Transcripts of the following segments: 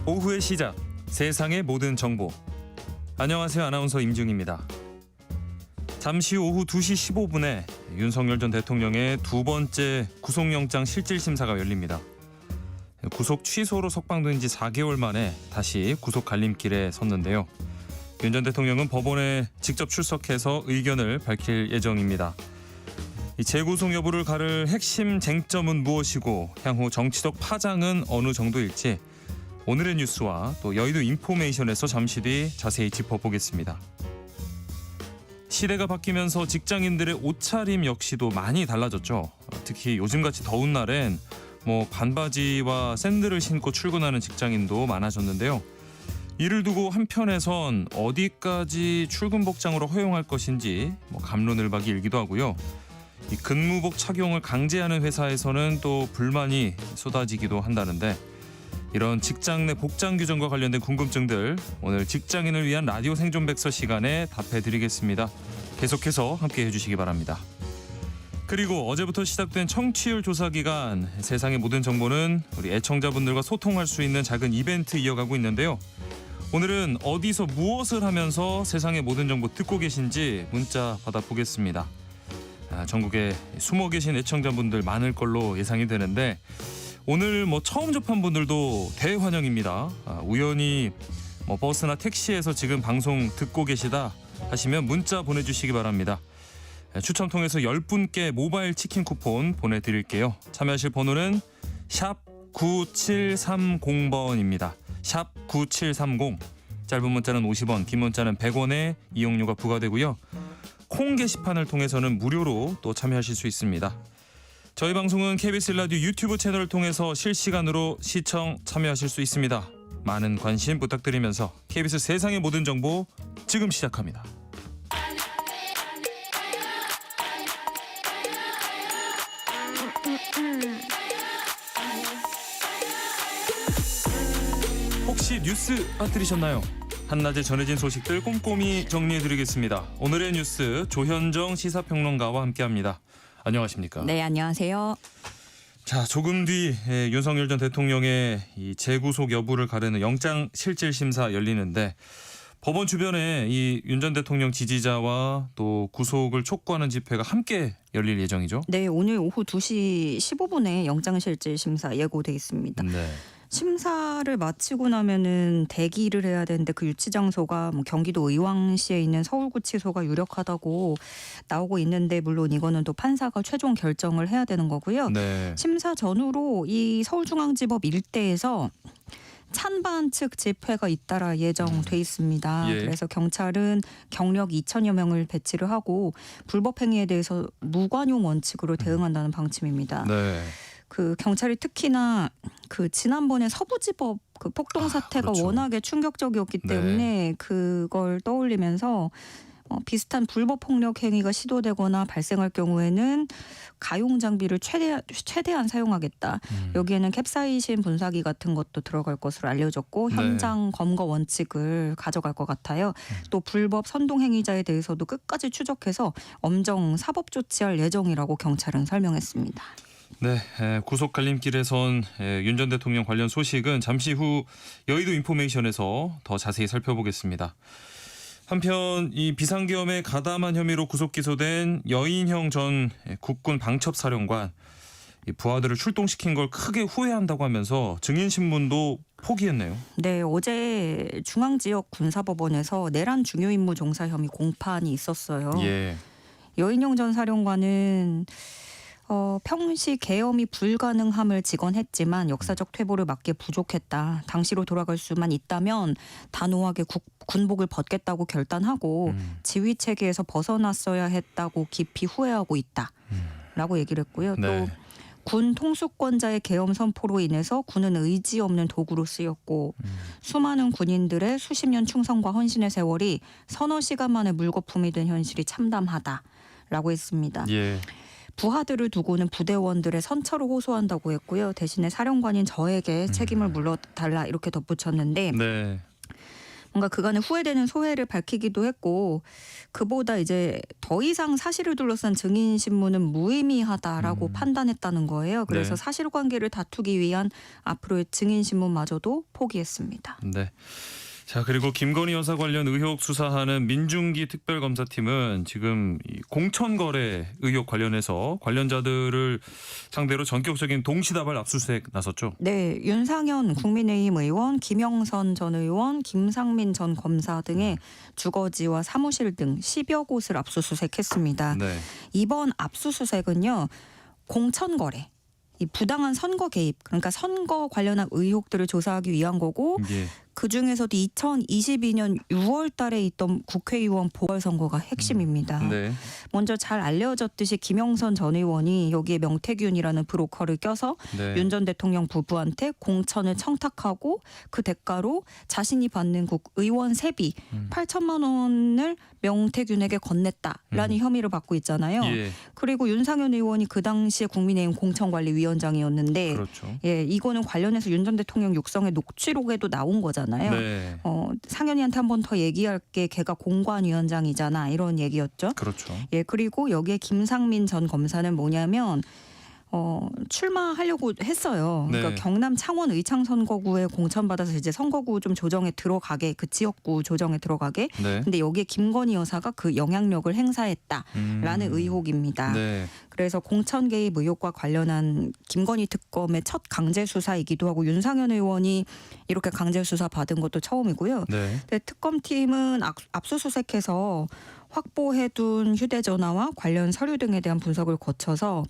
오후의 시작, 세상의 모든 정보. 안녕하세요. 아나운서 임중입니다. 잠시 후 오후 2시 15분에 윤석열 전 대통령의 두 번째 구속영장 실질심사가 열립니다. 구속 취소로 석방된 지 4개월 만에 다시 구속 갈림길에 섰는데요. 윤 전 대통령은 법원에 직접 출석해서 의견을 밝힐 예정입니다. 이 재구속 여부를 가를 핵심 쟁점은 무엇이고 향후 정치적 파장은 어느 정도일지 오늘의 뉴스와 또 여의도 인포메이션에서 잠시 뒤 자세히 짚어보겠습니다. 시대가 바뀌면서 직장인들의 옷차림 역시도 많이 달라졌죠. 특히 요즘같이 더운 날엔 반바지와 샌들을 신고 출근하는 직장인도 많아졌는데요. 이를 두고 한편에선 어디까지 출근 복장으로 허용할 것인지 갑론을박이 일기도 하고요. 이 근무복 착용을 강제하는 회사에서는 또 불만이 쏟아지기도 한다는데 이런 직장 내 복장 규정과 관련된 궁금증들 오늘 직장인을 위한 라디오 생존백서 시간에 답해드리겠습니다. 계속해서 함께해 주시기 바랍니다. 그리고 어제부터 시작된 청취율 조사 기간, 세상의 모든 정보는 우리 애청자분들과 소통할 수 있는 작은 이벤트 이어가고 있는데요. 오늘은 어디서 무엇을 하면서 세상의 모든 정보 듣고 계신지 문자 받아보겠습니다. 전국에 숨어 계신 애청자분들 많을 걸로 예상이 되는데 오늘 처음 접한 분들도 대환영입니다. 우연히 버스나 택시에서 지금 방송 듣고 계시다 하시면 문자 보내주시기 바랍니다. 추첨 통해서 10분께 모바일 치킨 쿠폰 보내드릴게요. 참여하실 번호는 샵 9730번입니다. 샵 9730. 짧은 문자는 50원, 긴 문자는 100원의 이용료가 부과되고요. 콩 게시판을 통해서는 무료로 또 참여하실 수 있습니다. 저희 방송은 KBS 라디오 유튜브 채널을 통해서 실시간으로 시청 참여하실 수 있습니다. 많은 관심 부탁드리면서 KBS 세상의 모든 정보 지금 시작합니다. 혹시 뉴스 빠뜨리셨나요? 한낮에 전해진 소식들 꼼꼼히 정리해드리겠습니다. 오늘의 뉴스 조현정 시사평론가와 함께합니다. 안녕하십니까? 네, 안녕하세요. 자, 조금 뒤 윤석열 전 대통령의 이 재구속 여부를 가르는 영장 실질 심사 열리는데 법원 주변에 이 윤 전 대통령 지지자와 또 구속을 촉구하는 집회가 함께 열릴 예정이죠? 네, 오늘 오후 2시 15분에 영장 실질 심사 예고돼 있습니다. 네. 심사를 마치고 나면은 대기를 해야 되는데 그 유치 장소가 경기도 의왕시에 있는 서울구치소가 유력하다고 나오고 있는데 물론 이거는 또 판사가 최종 결정을 해야 되는 거고요. 네. 심사 전후로 이 서울중앙지법 일대에서 찬반 측 집회가 잇따라 예정돼 있습니다. 예. 그래서 경찰은 경력 2천여 명을 배치를 하고 불법 행위에 대해서 무관용 원칙으로 대응한다는 방침입니다. 네. 그 경찰이 특히나 그 지난번에 서부지법 그 폭동 사태가 그렇죠. 워낙에 충격적이었기 네. 때문에 그걸 떠올리면서 비슷한 불법 폭력 행위가 시도되거나 발생할 경우에는 가용 장비를 최대한 사용하겠다. 여기에는 캡사이신 분사기 같은 것도 들어갈 것으로 알려졌고 네. 현장 검거 원칙을 가져갈 것 같아요. 또 불법 선동 행위자에 대해서도 끝까지 추적해서 엄정 사법 조치할 예정이라고 경찰은 설명했습니다. 네, 구속 갈림길에 선 윤 전 대통령 관련 소식은 잠시 후 여의도 인포메이션에서 더 자세히 살펴보겠습니다. 한편 이 비상계엄에 가담한 혐의로 구속 기소된 여인형 전 국군 방첩사령관 부하들을 출동시킨 걸 크게 후회한다고 하면서 증인 신문도 포기했네요. 네, 어제 중앙지역 군사법원에서 내란 중요임무 종사 혐의 공판이 있었어요. 예. 여인용 전 사령관은 평시 계엄이 불가능함을 직언했지만 역사적 퇴보를 막기에 부족했다. 당시로 돌아갈 수만 있다면 단호하게 군복을 벗겠다고 결단하고 지휘 체계에서 벗어났어야 했다고 깊이 후회하고 있다라고 얘기를 했고요. 네. 또 군 통수권자의 계엄 선포로 인해서 군은 의지 없는 도구로 쓰였고 수많은 군인들의 수십 년 충성과 헌신의 세월이 서너 시간 만에 물거품이 된 현실이 참담하다라고 했습니다. 예. 부하들을 두고는 부대원들의 선처를 호소한다고 했고요. 대신에 사령관인 저에게 책임을 물어달라 이렇게 덧붙였는데 네. 뭔가 그간의 후회되는 소회를 밝히기도 했고 그보다 이제 더 이상 사실을 둘러싼 증인 신문은 무의미하다라고 판단했다는 거예요. 그래서 네. 사실관계를 다투기 위한 앞으로의 증인 신문마저도 포기했습니다. 네. 자, 그리고 김건희 여사 관련 의혹 수사하는 민중기 특별검사팀은 지금 이 공천거래 의혹 관련해서 관련자들을 상대로 전격적인 동시다발 압수수색 나섰죠. 네, 윤상현 국민의힘 의원, 김영선 전 의원, 김상민 전 검사 등의 주거지와 사무실 등 10여 곳을 압수수색했습니다. 네. 이번 압수수색은요. 공천거래, 이 부당한 선거 개입, 그러니까 선거 관련한 의혹들을 조사하기 위한 거고 예. 그중에서도 2022년 6월 달에 있던 국회의원 보궐선거가 핵심입니다. 네. 먼저 잘 알려졌듯이 김영선 전 의원이 여기에 명태균이라는 브로커를 껴서 네. 윤 전 대통령 부부한테 공천을 청탁하고 그 대가로 자신이 받는 의원 세비 8천만 원을 명태균에게 건넸다라는 혐의를 받고 있잖아요. 예. 그리고 윤상현 의원이 그 당시에 국민의힘 공천관리위원장이었는데 그렇죠. 예, 이거는 관련해서 윤 전 대통령 육성의 녹취록에도 나온 거잖아요. 네. 상현이한테 한 번 더 얘기할게. 걔가 공관위원장이잖아. 이런 얘기였죠. 그렇죠. 예, 그리고 여기에 김상민 전 검사는 뭐냐면 출마하려고 했어요. 그러니까 네. 경남 창원 의창 선거구에 공천받아서 이제 선거구 좀 조정에 들어가게, 그 지역구 조정에 들어가게. 네. 근데 여기에 김건희 여사가 그 영향력을 행사했다라는 의혹입니다. 네. 그래서 공천 개입 의혹과 관련한 김건희 특검의 첫 강제 수사이기도 하고 윤상현 의원이 이렇게 강제 수사 받은 것도 처음이고요. 네. 근데 특검팀은 압수수색해서 확보해둔 휴대전화와 관련 서류 등에 대한 분석을 거쳐서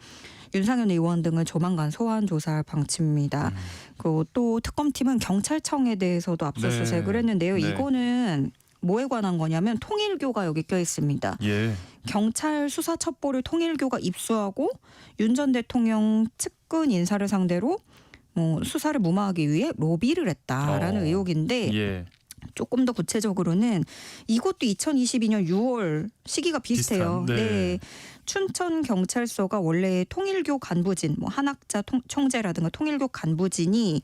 윤상현 의원 등을 조만간 소환 조사할 방침입니다. 그리고 또 특검팀은 경찰청에 대해서도 압수수색을 네. 했는데요. 네. 이거는 뭐에 관한 거냐면 통일교가 여기 껴 있습니다. 예. 경찰 수사 첩보를 통일교가 입수하고 윤 전 대통령 측근 인사를 상대로 수사를 무마하기 위해 로비를 했다라는 의혹인데 예. 조금 더 구체적으로는 이것도 2022년 6월 시기가 비슷해요. 비슷한, 네. 춘천 경찰서가 원래 통일교 간부진, 한학자 총재라든가 통일교 간부진이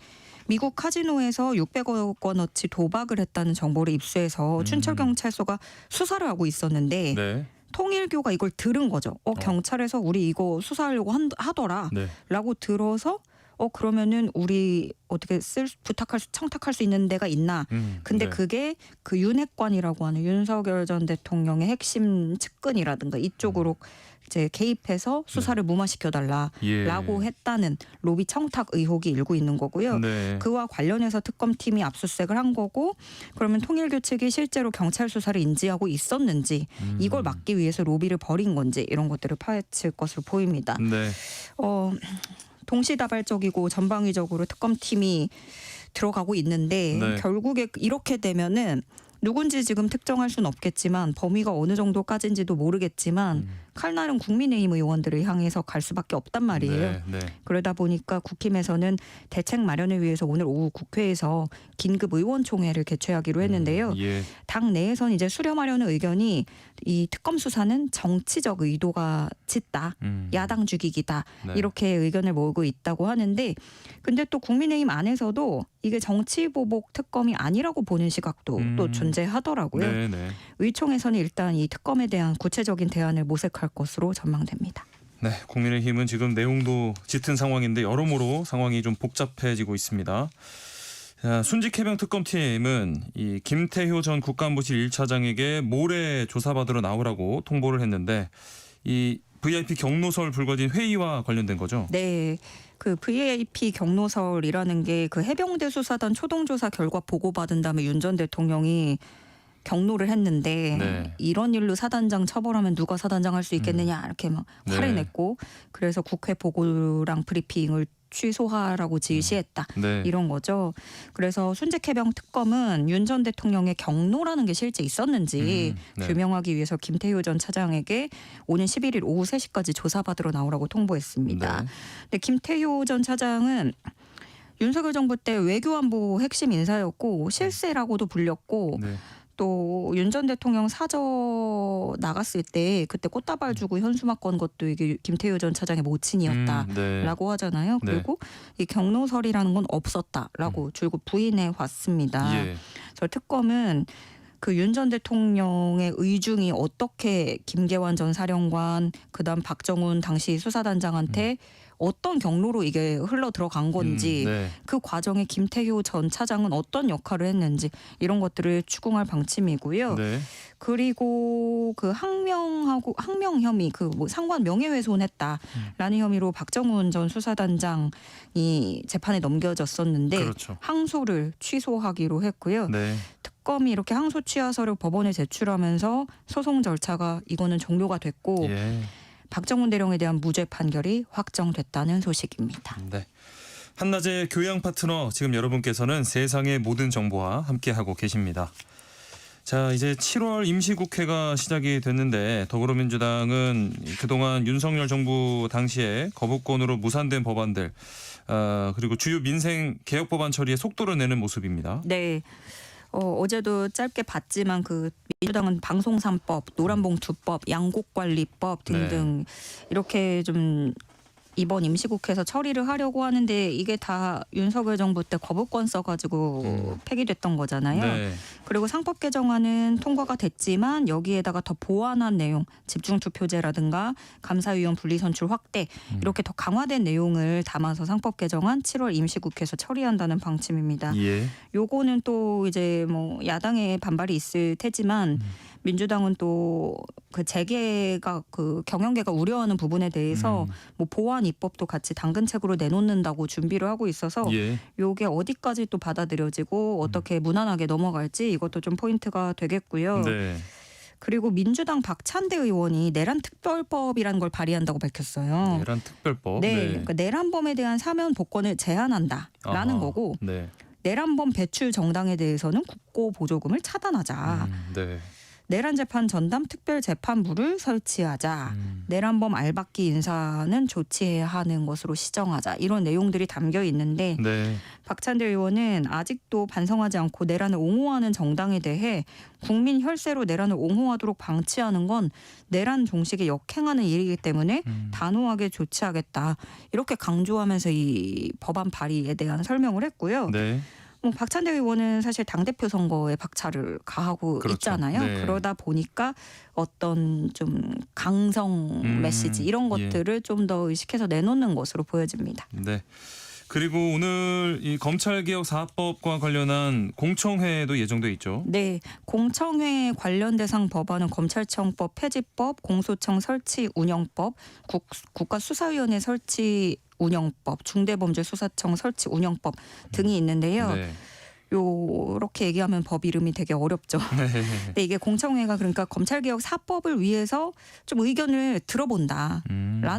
미국 카지노에서 600억 원어치 도박을 했다는 정보를 입수해서 춘천 경찰서가 수사를 하고 있었는데 네. 통일교가 이걸 들은 거죠. 경찰에서 우리 이거 수사하려고 하더라. 네. 라고 들어서 그러면은 우리 어떻게 청탁할 수 있는 데가 있나. 근데 네. 그게 그 윤핵관이라고 하는 윤석열 전 대통령의 핵심 측근이라든가 이쪽으로 이제 개입해서 수사를 무마시켜달라라고 예. 했다는 로비 청탁 의혹이 일고 있는 거고요. 네. 그와 관련해서 특검팀이 압수수색을 한 거고 그러면 통일교 측이 실제로 경찰 수사를 인지하고 있었는지 이걸 막기 위해서 로비를 벌인 건지 이런 것들을 파헤칠 것으로 보입니다. 네. 동시다발적이고 전방위적으로 특검팀이 들어가고 있는데 네. 결국에 이렇게 되면은 누군지 지금 특정할 수는 없겠지만 범위가 어느 정도까지인지도 모르겠지만 칼날은 국민의힘 의원들을 향해서 갈 수밖에 없단 말이에요. 네. 네. 그러다 보니까 국힘에서는 대책 마련을 위해서 오늘 오후 국회에서 긴급 의원총회를 개최하기로 했는데요. 예. 당 내에서는 이제 수렴하려는 의견이 이 특검 수사는 정치적 의도가 짙다. 야당 죽이기다. 네. 이렇게 의견을 모으고 있다고 하는데 근데 또 국민의힘 안에서도 이게 정치보복 특검이 아니라고 보는 시각도 또 존재하더라고요. 네. 네. 의총에서는 일단 이 특검에 대한 구체적인 대안을 모색할 것으로 전망됩니다. 네, 국민의힘은 지금 내용도 짙은 상황인데 여러모로 상황이 좀 복잡해지고 있습니다. 자, 순직해병 특검팀은 이 김태효 전 국가안보실 1차장에게 모레 조사받으러 나오라고 통보를 했는데 이 VIP 경로설 불거진 회의와 관련된 거죠? 네. 그 VIP 경로설이라는 게 그 해병대 수사단 초동조사 결과 보고받은 다음에 윤 전 대통령이 경로를 했는데 네. 이런 일로 사단장 처벌하면 누가 사단장 할 수 있겠느냐 이렇게 막 화를 네. 냈고 그래서 국회 보고랑 브리핑을 취소하라고 지시했다. 네. 이런 거죠. 그래서 순직해병 특검은 윤 전 대통령의 경로라는 게 실제 있었는지 네. 규명하기 위해서 김태효 전 차장에게 오는 11일 오후 3시까지 조사받으러 나오라고 통보했습니다. 네. 근데 김태효 전 차장은 윤석열 정부 때 외교안보 핵심 인사였고 실세라고도 불렸고 네. 또 윤 전 대통령 사저 나갔을 때 그때 꽃다발 주고 현수막 건 것도 이게 김태효 전 차장의 모친이었다라고 네. 하잖아요. 네. 그리고 이 경로설이라는 건 없었다라고 줄곧 부인해 왔습니다. 예. 그래서 특검은 그 윤 전 대통령의 의중이 어떻게 김계환 전 사령관 그다음 박정훈 당시 수사단장한테 어떤 경로로 이게 흘러 들어간 건지 네. 그 과정에 김태효 전 차장은 어떤 역할을 했는지 이런 것들을 추궁할 방침이고요. 네. 그리고 그 항명 혐의 그 뭐 상관 명예훼손했다라는 혐의로 박정훈 전 수사단장이 재판에 넘겨졌었는데 그렇죠. 항소를 취소하기로 했고요. 네. 특검이 이렇게 항소 취하서를 법원에 제출하면서 소송 절차가 이거는 종료가 됐고 예. 박정훈 대령에 대한 무죄 판결이 확정됐다는 소식입니다. 네. 한낮의 교양 파트너 지금 여러분께서는 세상의 모든 정보와 함께하고 계십니다. 자, 이제 7월 임시국회가 시작이 됐는데 더불어민주당은 그동안 윤석열 정부 당시에 거부권으로 무산된 법안들 그리고 주요 민생 개혁 법안 처리에 속도를 내는 모습입니다. 네. 어제도 짧게 봤지만 그 민주당은 방송3법, 노란봉투법, 양곡관리법 등등 이렇게 좀 이번 임시국회에서 처리를 하려고 하는데 이게 다 윤석열 정부 때 거부권 써가지고 폐기됐던 거잖아요. 네. 그리고 상법 개정안은 통과가 됐지만 여기에다가 더 보완한 내용, 집중투표제라든가 감사위원 분리선출 확대 이렇게 더 강화된 내용을 담아서 상법 개정안 7월 임시국회에서 처리한다는 방침입니다. 예. 요거는 또 이제 뭐 야당의 반발이 있을 테지만 민주당은 또 그 재계가 그 경영계가 우려하는 부분에 대해서 뭐 보완 입법도 같이 당근책으로 내놓는다고 준비를 하고 있어서 예. 요게 어디까지 또 받아들여지고 어떻게 무난하게 넘어갈지 이것도 좀 포인트가 되겠고요. 네. 그리고 민주당 박찬대 의원이 내란 특별법이라는 걸 발의한다고 밝혔어요. 내란 특별법. 네, 그러니까 내란범에 대한 사면 복권을 제한한다라는 아하. 거고 네. 내란범 배출 정당에 대해서는 국고 보조금을 차단하자. 네. 내란 재판 전담 특별 재판부를 설치하자. 내란범 알박기 인사는 조치해야 하는 것으로 시정하자. 이런 내용들이 담겨 있는데 네. 박찬대 의원은 아직도 반성하지 않고 내란을 옹호하는 정당에 대해 국민 혈세로 내란을 옹호하도록 방치하는 건 내란 종식에 역행하는 일이기 때문에 단호하게 조치하겠다. 이렇게 강조하면서 이 법안 발의에 대한 설명을 했고요. 네. 뭐 박찬대 의원은 사실 당대표 선거에 박차를 가하고 그렇죠. 있잖아요. 네. 그러다 보니까 어떤 좀 강성 메시지 이런 예. 것들을 좀 더 의식해서 내놓는 것으로 보여집니다. 네. 그리고 오늘 이 검찰개혁 4법과 관련한 공청회도 예정돼 있죠. 네, 공청회 관련 대상 법안은 검찰청법 폐지법, 공소청 설치 운영법, 국가수사위원회 설치 운영법, 중대범죄수사청 설치 운영법 등이 있는데요. 네. 요렇게 얘기하면 법 이름이 되게 어렵죠. 근데 이게 공청회가 그러니까 검찰개혁 4법을 위해서 좀 의견을 들어본다라는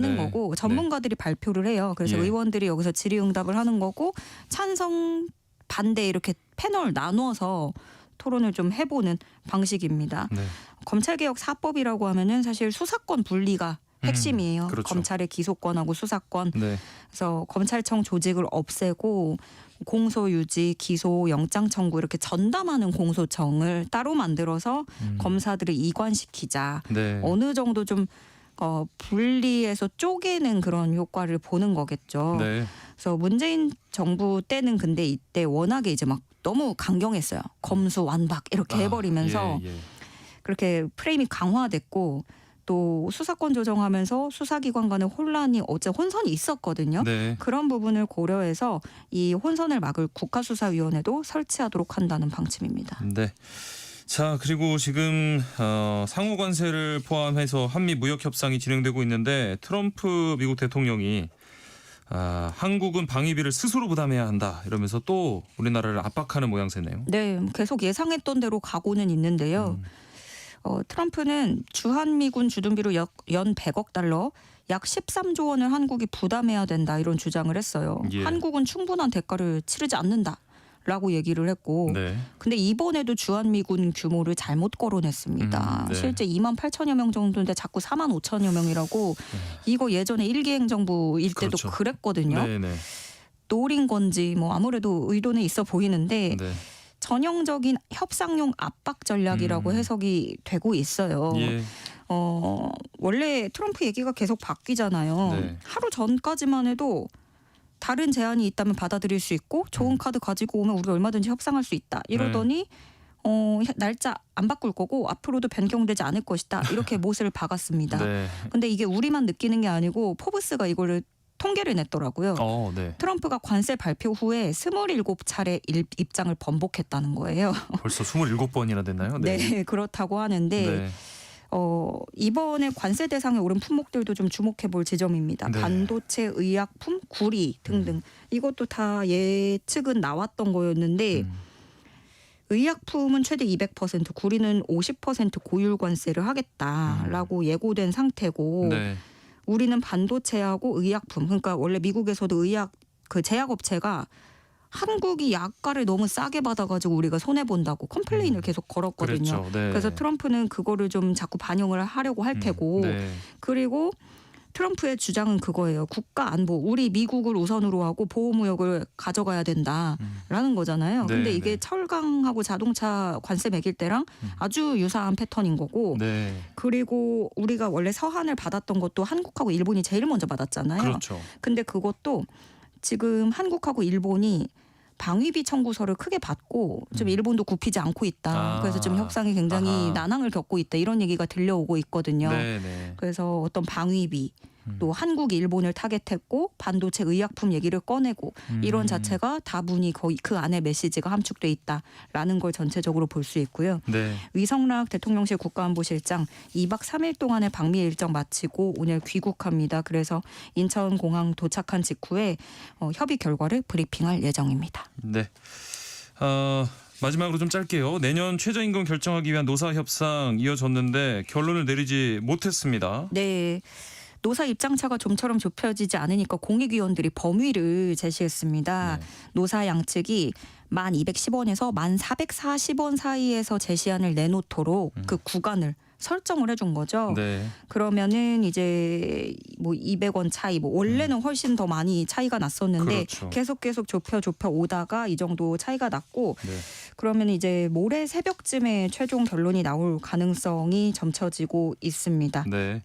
네. 거고 전문가들이 발표를 해요. 그래서 예. 의원들이 여기서 질의응답을 하는 거고 찬성, 반대 이렇게 패널 나눠서 토론을 좀 해보는 방식입니다. 네. 검찰개혁 4법이라고 하면은 사실 수사권 분리가 핵심이에요. 그렇죠. 검찰의 기소권하고 수사권. 네. 그래서 검찰청 조직을 없애고 공소 유지, 기소, 영장 청구 이렇게 전담하는 공소청을 따로 만들어서 검사들을 이관시키자. 네. 어느 정도 좀 분리해서 쪼개는 그런 효과를 보는 거겠죠. 네. 그래서 문재인 정부 때는 근데 이때 워낙에 이제 막 너무 강경했어요. 검수 완박 이렇게 해버리면서 예, 예. 그렇게 프레임이 강화됐고 또 수사권 조정하면서 수사기관 간의 혼란이 어째 혼선이 있었거든요. 네. 그런 부분을 고려해서 이 혼선을 막을 국가수사위원회도 설치하도록 한다는 방침입니다. 네. 자, 그리고 지금 상호 관세를 포함해서 한미 무역 협상이 진행되고 있는데 트럼프 미국 대통령이 한국은 방위비를 스스로 부담해야 한다 이러면서 또 우리나라를 압박하는 모양새네요. 네, 계속 예상했던 대로 가고는 있는데요. 트럼프는 주한미군 주둔비로 연 100억 달러, 약 13조 원을 한국이 부담해야 된다 이런 주장을 했어요. 예. 한국은 충분한 대가를 치르지 않는다라고 얘기를 했고 네. 근데 이번에도 주한미군 규모를 잘못 거론했습니다. 네. 실제 2만 8천여 명 정도인데 자꾸 4만 5천여 명이라고 이거 예전에 일기 행정부일 때도 그렇죠. 그랬거든요. 네, 네. 노린 건지 뭐 아무래도 의도는 있어 보이는데 네. 전형적인 협상용 압박 전략이라고 해석이 되고 있어요. 예. 원래 트럼프 얘기가 계속 바뀌잖아요. 네. 하루 전까지만 해도 다른 제안이 있다면 받아들일 수 있고 좋은 카드 가지고 오면 우리 얼마든지 협상할 수 있다. 이러더니 날짜 안 바꿀 거고 앞으로도 변경되지 않을 것이다. 이렇게 못을 박았습니다. 네. 근데 이게 우리만 느끼는 게 아니고 포브스가 이거를 통계를 냈더라고요. 네. 트럼프가 관세 발표 후에 27차례 입장을 번복했다는 거예요. 벌써 27번이나 됐나요? 네, 그렇다고 하는데 네. 이번에 관세 대상에 오른 품목들도 좀 주목해 볼 지점입니다. 네. 반도체, 의약품, 구리 등등. 이것도 다 예측은 나왔던 거였는데 의약품은 최대 200%, 구리는 50% 고율 관세를 하겠다라고 예고된 상태고 네. 우리는 반도체하고 의약품, 그러니까 원래 미국에서도 의약 그 제약업체가 한국이 약가를 너무 싸게 받아가지고 우리가 손해 본다고 컴플레인을 계속 걸었거든요. 그랬죠. 네. 그래서 트럼프는 그거를 좀 자꾸 반영을 하려고 할 테고 네. 그리고 트럼프의 주장은 그거예요. 국가 안보, 우리 미국을 우선으로 하고 보호무역을 가져가야 된다라는 거잖아요. 네, 근데 이게 네. 철강하고 자동차 관세 매길 때랑 아주 유사한 패턴인 거고 네. 그리고 우리가 원래 서한을 받았던 것도 한국하고 일본이 제일 먼저 받았잖아요. 그렇죠. 근데 그것도 지금 한국하고 일본이 방위비 청구서를 크게 받고 좀 일본도 굽히지 않고 있다. 그래서 좀 협상이 굉장히 난항을 겪고 있다. 이런 얘기가 들려오고 있거든요. 네. 그래서 어떤 방위비 또 한국이 일본을 타겟했고 반도체 의약품 얘기를 꺼내고 이런 자체가 다분히 거의 그 안에 메시지가 함축돼 있다라는 걸 전체적으로 볼 수 있고요. 네. 위성락 대통령실 국가안보실장 2박 3일 동안의 방미 일정 마치고 오늘 귀국합니다. 그래서 인천공항 도착한 직후에 협의 결과를 브리핑할 예정입니다. 네. 마지막으로 좀 짧게요. 내년 최저임금 결정하기 위한 노사 협상 이어졌는데 결론을 내리지 못했습니다. 네. 노사 입장차가 좀처럼 좁혀지지 않으니까 공익위원들이 범위를 제시했습니다. 네. 노사 양측이 1,210원에서 1,440원 사이에서 제시안을 내놓도록 그 구간을 설정을 해준 거죠. 네. 그러면은 이제 뭐 200원 차이, 뭐 원래는 훨씬 더 많이 차이가 났었는데 그렇죠. 계속 좁혀 오다가 이 정도 차이가 났고 네. 그러면 이제 모레 새벽쯤에 최종 결론이 나올 가능성이 점쳐지고 있습니다. 네.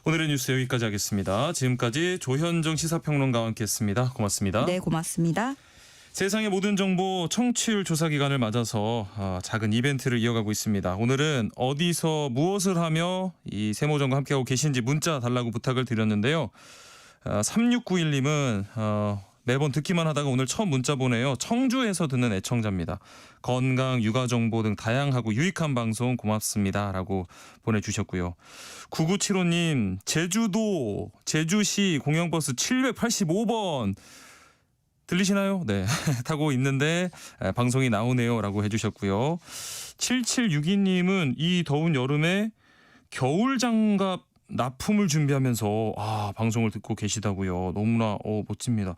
오늘의 뉴스 여기까지 하겠습니다. 지금까지 조현정 시사평론가와 함께했습니다. 고맙습니다. 네, 고맙습니다. 세상의 모든 정보 청취율 조사 기간을 맞아서 작은 이벤트를 이어가고 있습니다. 오늘은 어디서 무엇을 하며 이 세모정과 함께하고 계신지 문자 달라고 부탁을 드렸는데요. 3691님은 매번 듣기만 하다가 오늘 처음 문자 보내요. 청주에서 듣는 애청자입니다. 건강, 육아 정보 등 다양하고 유익한 방송 고맙습니다. 라고 보내주셨고요. 9975님 제주도 제주시 공영버스 785번 들리시나요? 네. 타고 있는데 방송이 나오네요. 라고 해주셨고요. 7762님은 이 더운 여름에 겨울장갑 납품을 준비하면서 방송을 듣고 계시다고요. 너무나 멋집니다.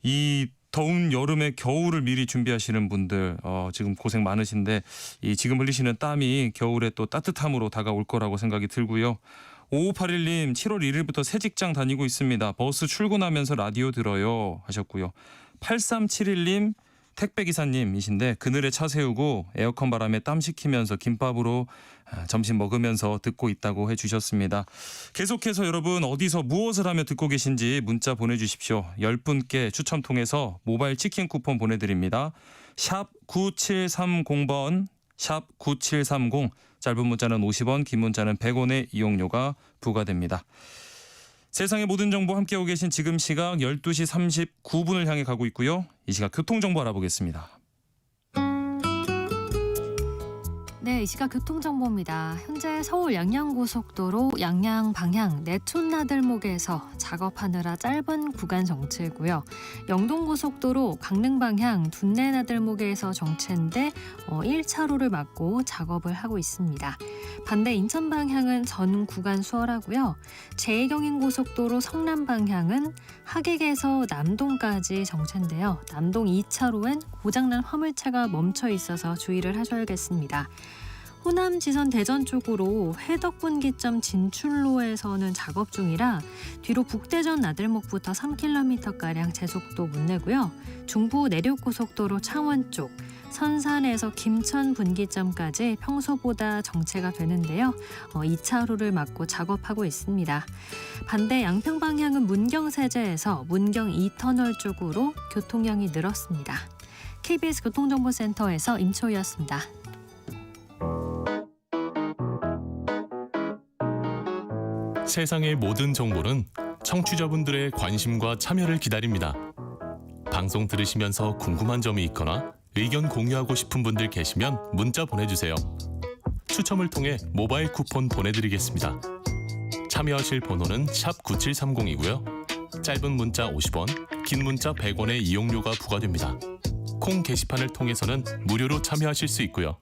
이 더운 여름에 겨울을 미리 준비하시는 분들 지금 고생 많으신데 이 지금 흘리시는 땀이 겨울에 또 따뜻함으로 다가올 거라고 생각이 들고요. 5581님 7월 1일부터 새 직장 다니고 있습니다. 버스 출근하면서 라디오 들어요 하셨고요. 8371님 택배기사님이신데 그늘에 차 세우고 에어컨 바람에 땀 식히면서 김밥으로 점심 먹으면서 듣고 있다고 해주셨습니다. 계속해서 여러분 어디서 무엇을 하며 듣고 계신지 문자 보내주십시오. 10분께 추첨 통해서 모바일 치킨 쿠폰 보내드립니다. 샵 9730번 샵 9730 짧은 문자는 50원 긴 문자는 100원의 이용료가 부과됩니다. 세상의 모든 정보 함께하고 계신 지금 시각 12시 39분을 향해 가고 있고요. 이 시각 교통정보 알아보겠습니다. 네, 이 시각 교통정보입니다. 현재 서울 양양고속도로 양양 방향 내촌나들목에서 작업하느라 짧은 구간 정체고요. 영동고속도로 강릉 방향 둔내나들목에서 정체인데 1차로를 막고 작업을 하고 있습니다. 반대 인천 방향은 전 구간 수월하고요. 제2경인고속도로 성남 방향은 하객에서 남동까지 정체인데요. 남동 2차로엔 고장난 화물차가 멈춰 있어서 주의를 하셔야겠습니다. 호남 지선 대전 쪽으로 회덕분기점 진출로에서는 작업 중이라 뒤로 북대전 나들목부터 3km가량 제속도 못 내고요. 중부 내륙고속도로 창원 쪽 선산에서 김천 분기점까지 평소보다 정체가 되는데요. 2차로를 막고 작업하고 있습니다. 반대 양평 방향은 문경세제에서 문경 2터널 쪽으로 교통량이 늘었습니다. KBS 교통정보센터에서 임초희였습니다. 세상의 모든 정보는 청취자분들의 관심과 참여를 기다립니다. 방송 들으시면서 궁금한 점이 있거나 의견 공유하고 싶은 분들 계시면 문자 보내주세요. 추첨을 통해 모바일 쿠폰 보내드리겠습니다. 참여하실 번호는 샵 9730이고요. 짧은 문자 50원, 긴 문자 100원의 이용료가 부과됩니다. 콩 게시판을 통해서는 무료로 참여하실 수 있고요.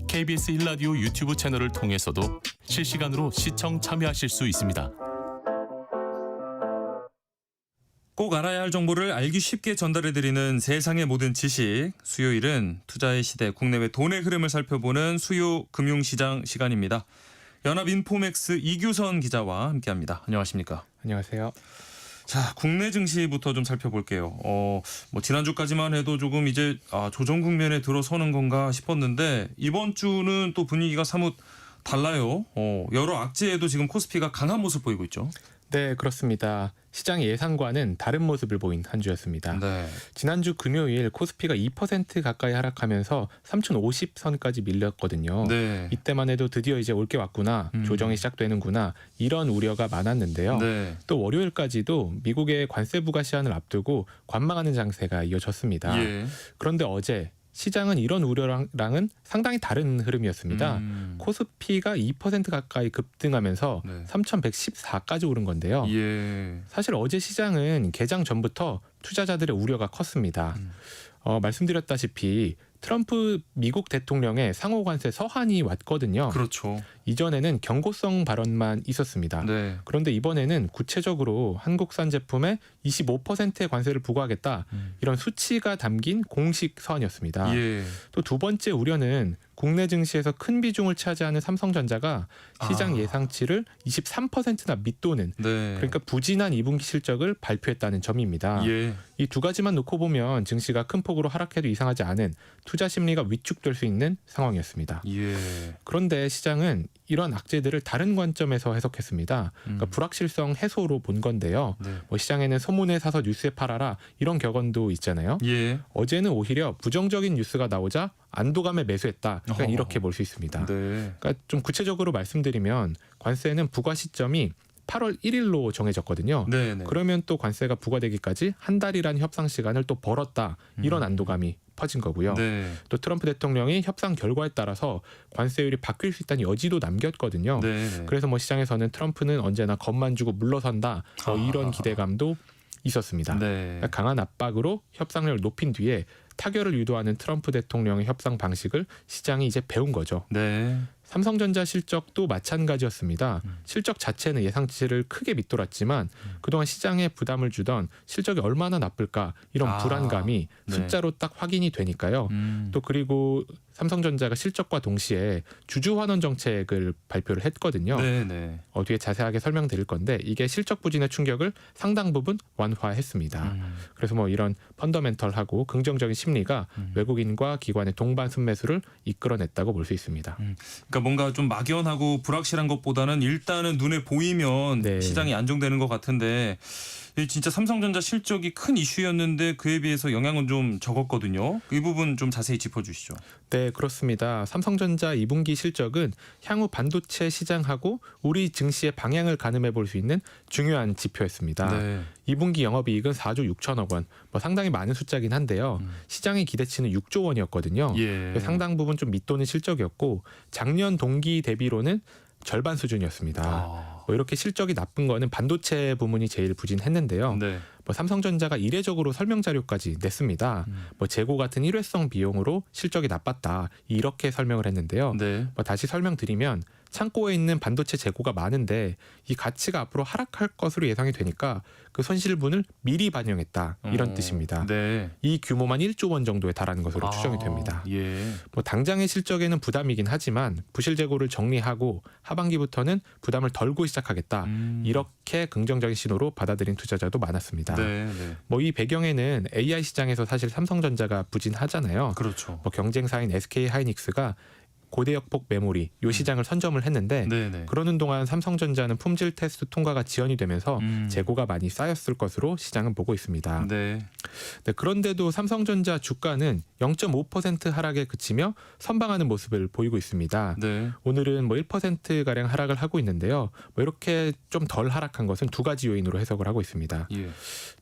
KBS 1라디오 유튜브 채널을 통해서도 실시간으로 시청 참여하실 수 있습니다. 꼭 알아야 할 정보를 알기 쉽게 전달해드리는 세상의 모든 지식. 수요일은 투자의 시대 국내외 돈의 흐름을 살펴보는 수요 금융시장 시간입니다. 연합인포맥스 이규선 기자와 함께합니다. 안녕하십니까? 안녕하세요. 자, 국내 증시부터 좀 살펴볼게요. 뭐 지난주까지만 해도 조금 이제 조정 국면에 들어서는 건가 싶었는데 이번 주는 또 분위기가 사뭇 달라요. 여러 악재에도 지금 코스피가 강한 모습 보이고 있죠. 네, 그렇습니다. 시장의 예상과는 다른 모습을 보인 한 주였습니다. 네. 지난주 금요일 코스피가 2% 가까이 하락하면서 3050선까지 밀렸거든요. 네. 이때만 해도 드디어 이제 올 게 왔구나, 조정이 시작되는구나 이런 우려가 많았는데요. 네. 또 월요일까지도 미국의 관세 부과 시한을 앞두고 관망하는 장세가 이어졌습니다. 예. 그런데 어제 시장은 이런 우려랑은 상당히 다른 흐름이었습니다. 코스피가 2% 가까이 급등하면서 네. 3114까지 오른 건데요. 예. 사실 어제 시장은 개장 전부터 투자자들의 우려가 컸습니다. 말씀드렸다시피 트럼프 미국 대통령의 상호 관세 서한이 왔거든요. 그렇죠. 이전에는 경고성 발언만 있었습니다. 네. 그런데 이번에는 구체적으로 한국산 제품에 25%의 관세를 부과하겠다 이런 수치가 담긴 공식 서한이었습니다. 예. 또 두 번째 우려는 국내 증시에서 큰 비중을 차지하는 삼성전자가 시장 예상치를 23%나 밑도는 네. 그러니까 부진한 2분기 실적을 발표했다는 점입니다. 예. 이 두 가지만 놓고 보면 증시가 큰 폭으로 하락해도 이상하지 않은 투자 심리가 위축될 수 있는 상황이었습니다. 예. 그런데 시장은 이런 악재들을 다른 관점에서 해석했습니다. 그러니까 불확실성 해소로 본 건데요. 네. 뭐 시장에는 소문에 사서 뉴스에 팔아라 이런 격언도 있잖아요. 예. 어제는 오히려 부정적인 뉴스가 나오자 안도감에 매수했다. 그냥 어허. 이렇게 볼 수 있습니다. 네. 그러니까 좀 구체적으로 말씀드리면 관세는 부과 시점이 8월 1일로 정해졌거든요. 네. 네. 그러면 또 관세가 부과되기까지 한 달이라는 협상 시간을 또 벌었다. 이런 안도감이 퍼진 거고요. 네. 또 트럼프 대통령이 협상 결과에 따라서 관세율이 바뀔 수 있다는 여지도 남겼거든요. 네. 그래서 뭐 시장에서는 트럼프는 언제나 겁만 주고 물러선다. 뭐 이런 아하. 기대감도 있었습니다. 네. 그러니까 강한 압박으로 협상력을 높인 뒤에 타결을 유도하는 트럼프 대통령의 협상 방식을 시장이 이제 배운 거죠. 네. 삼성전자 실적도 마찬가지였습니다. 실적 자체는 예상치를 크게 밑돌았지만 그동안 시장에 부담을 주던 실적이 얼마나 나쁠까 이런 불안감이 네. 숫자로 딱 확인이 되니까요. 또 그리고 삼성전자가 실적과 동시에 주주 환원 정책을 발표를 했거든요. 네. 네. 뒤에 자세하게 설명드릴 건데 이게 실적 부진의 충격을 상당 부분 완화했습니다. 그래서 뭐 이런 펀더멘털하고 긍정적인 심리가 외국인과 기관의 동반 순매수를 이끌어냈다고 볼 수 있습니다. 그러니까 뭔가 좀 막연하고 불확실한 것보다는 일단은 눈에 보이면 네. 시장이 안정되는 것 같은데 진짜 삼성전자 실적이 큰 이슈였는데 그에 비해서 영향은 좀 적었거든요. 이 부분 좀 자세히 짚어주시죠. 네, 그렇습니다. 삼성전자 2분기 실적은 향후 반도체 시장하고 우리 증시의 방향을 가늠해 볼 수 있는 중요한 지표였습니다. 네. 2분기 영업이익은 4조 6천억 원, 뭐 상당히 많은 숫자긴 한데요. 시장의 기대치는 6조 원이었거든요. 예. 상당 부분 좀 밑도는 실적이었고 작년 동기 대비로는 절반 수준이었습니다. 뭐 이렇게 실적이 나쁜 거는 반도체 부문이 제일 부진했는데요. 네. 뭐 삼성전자가 이례적으로 설명 자료까지 냈습니다. 뭐 재고 같은 일회성 비용으로 실적이 나빴다 이렇게 설명을 했는데요. 네. 뭐 다시 설명드리면 창고에 있는 반도체 재고가 많은데 이 가치가 앞으로 하락할 것으로 예상이 되니까 그 손실분을 미리 반영했다 이런 뜻입니다. 네. 이 규모만 1조 원 정도에 달하는 것으로 추정이 됩니다. 예. 뭐 당장의 실적에는 부담이긴 하지만 부실 재고를 정리하고 하반기부터는 부담을 덜고 시작하겠다. 이렇게 긍정적인 신호로 받아들인 투자자도 많았습니다. 네, 네. 뭐 이 배경에는 AI 시장에서 사실 삼성전자가 부진하잖아요. 그렇죠. 뭐 경쟁사인 SK 하이닉스가 고대역폭 메모리 이 시장을 선점을 했는데 네, 네. 그러는 동안 삼성전자는 품질 테스트 통과가 지연이 되면서 재고가 많이 쌓였을 것으로 시장은 보고 있습니다. 네. 네, 그런데도 삼성전자 주가는 0.5% 하락에 그치며 선방하는 모습을 보이고 있습니다. 네. 오늘은 뭐 1%가량 하락을 하고 있는데요. 뭐 이렇게 좀 덜 하락한 것은 두 가지 요인으로 해석을 하고 있습니다. 예.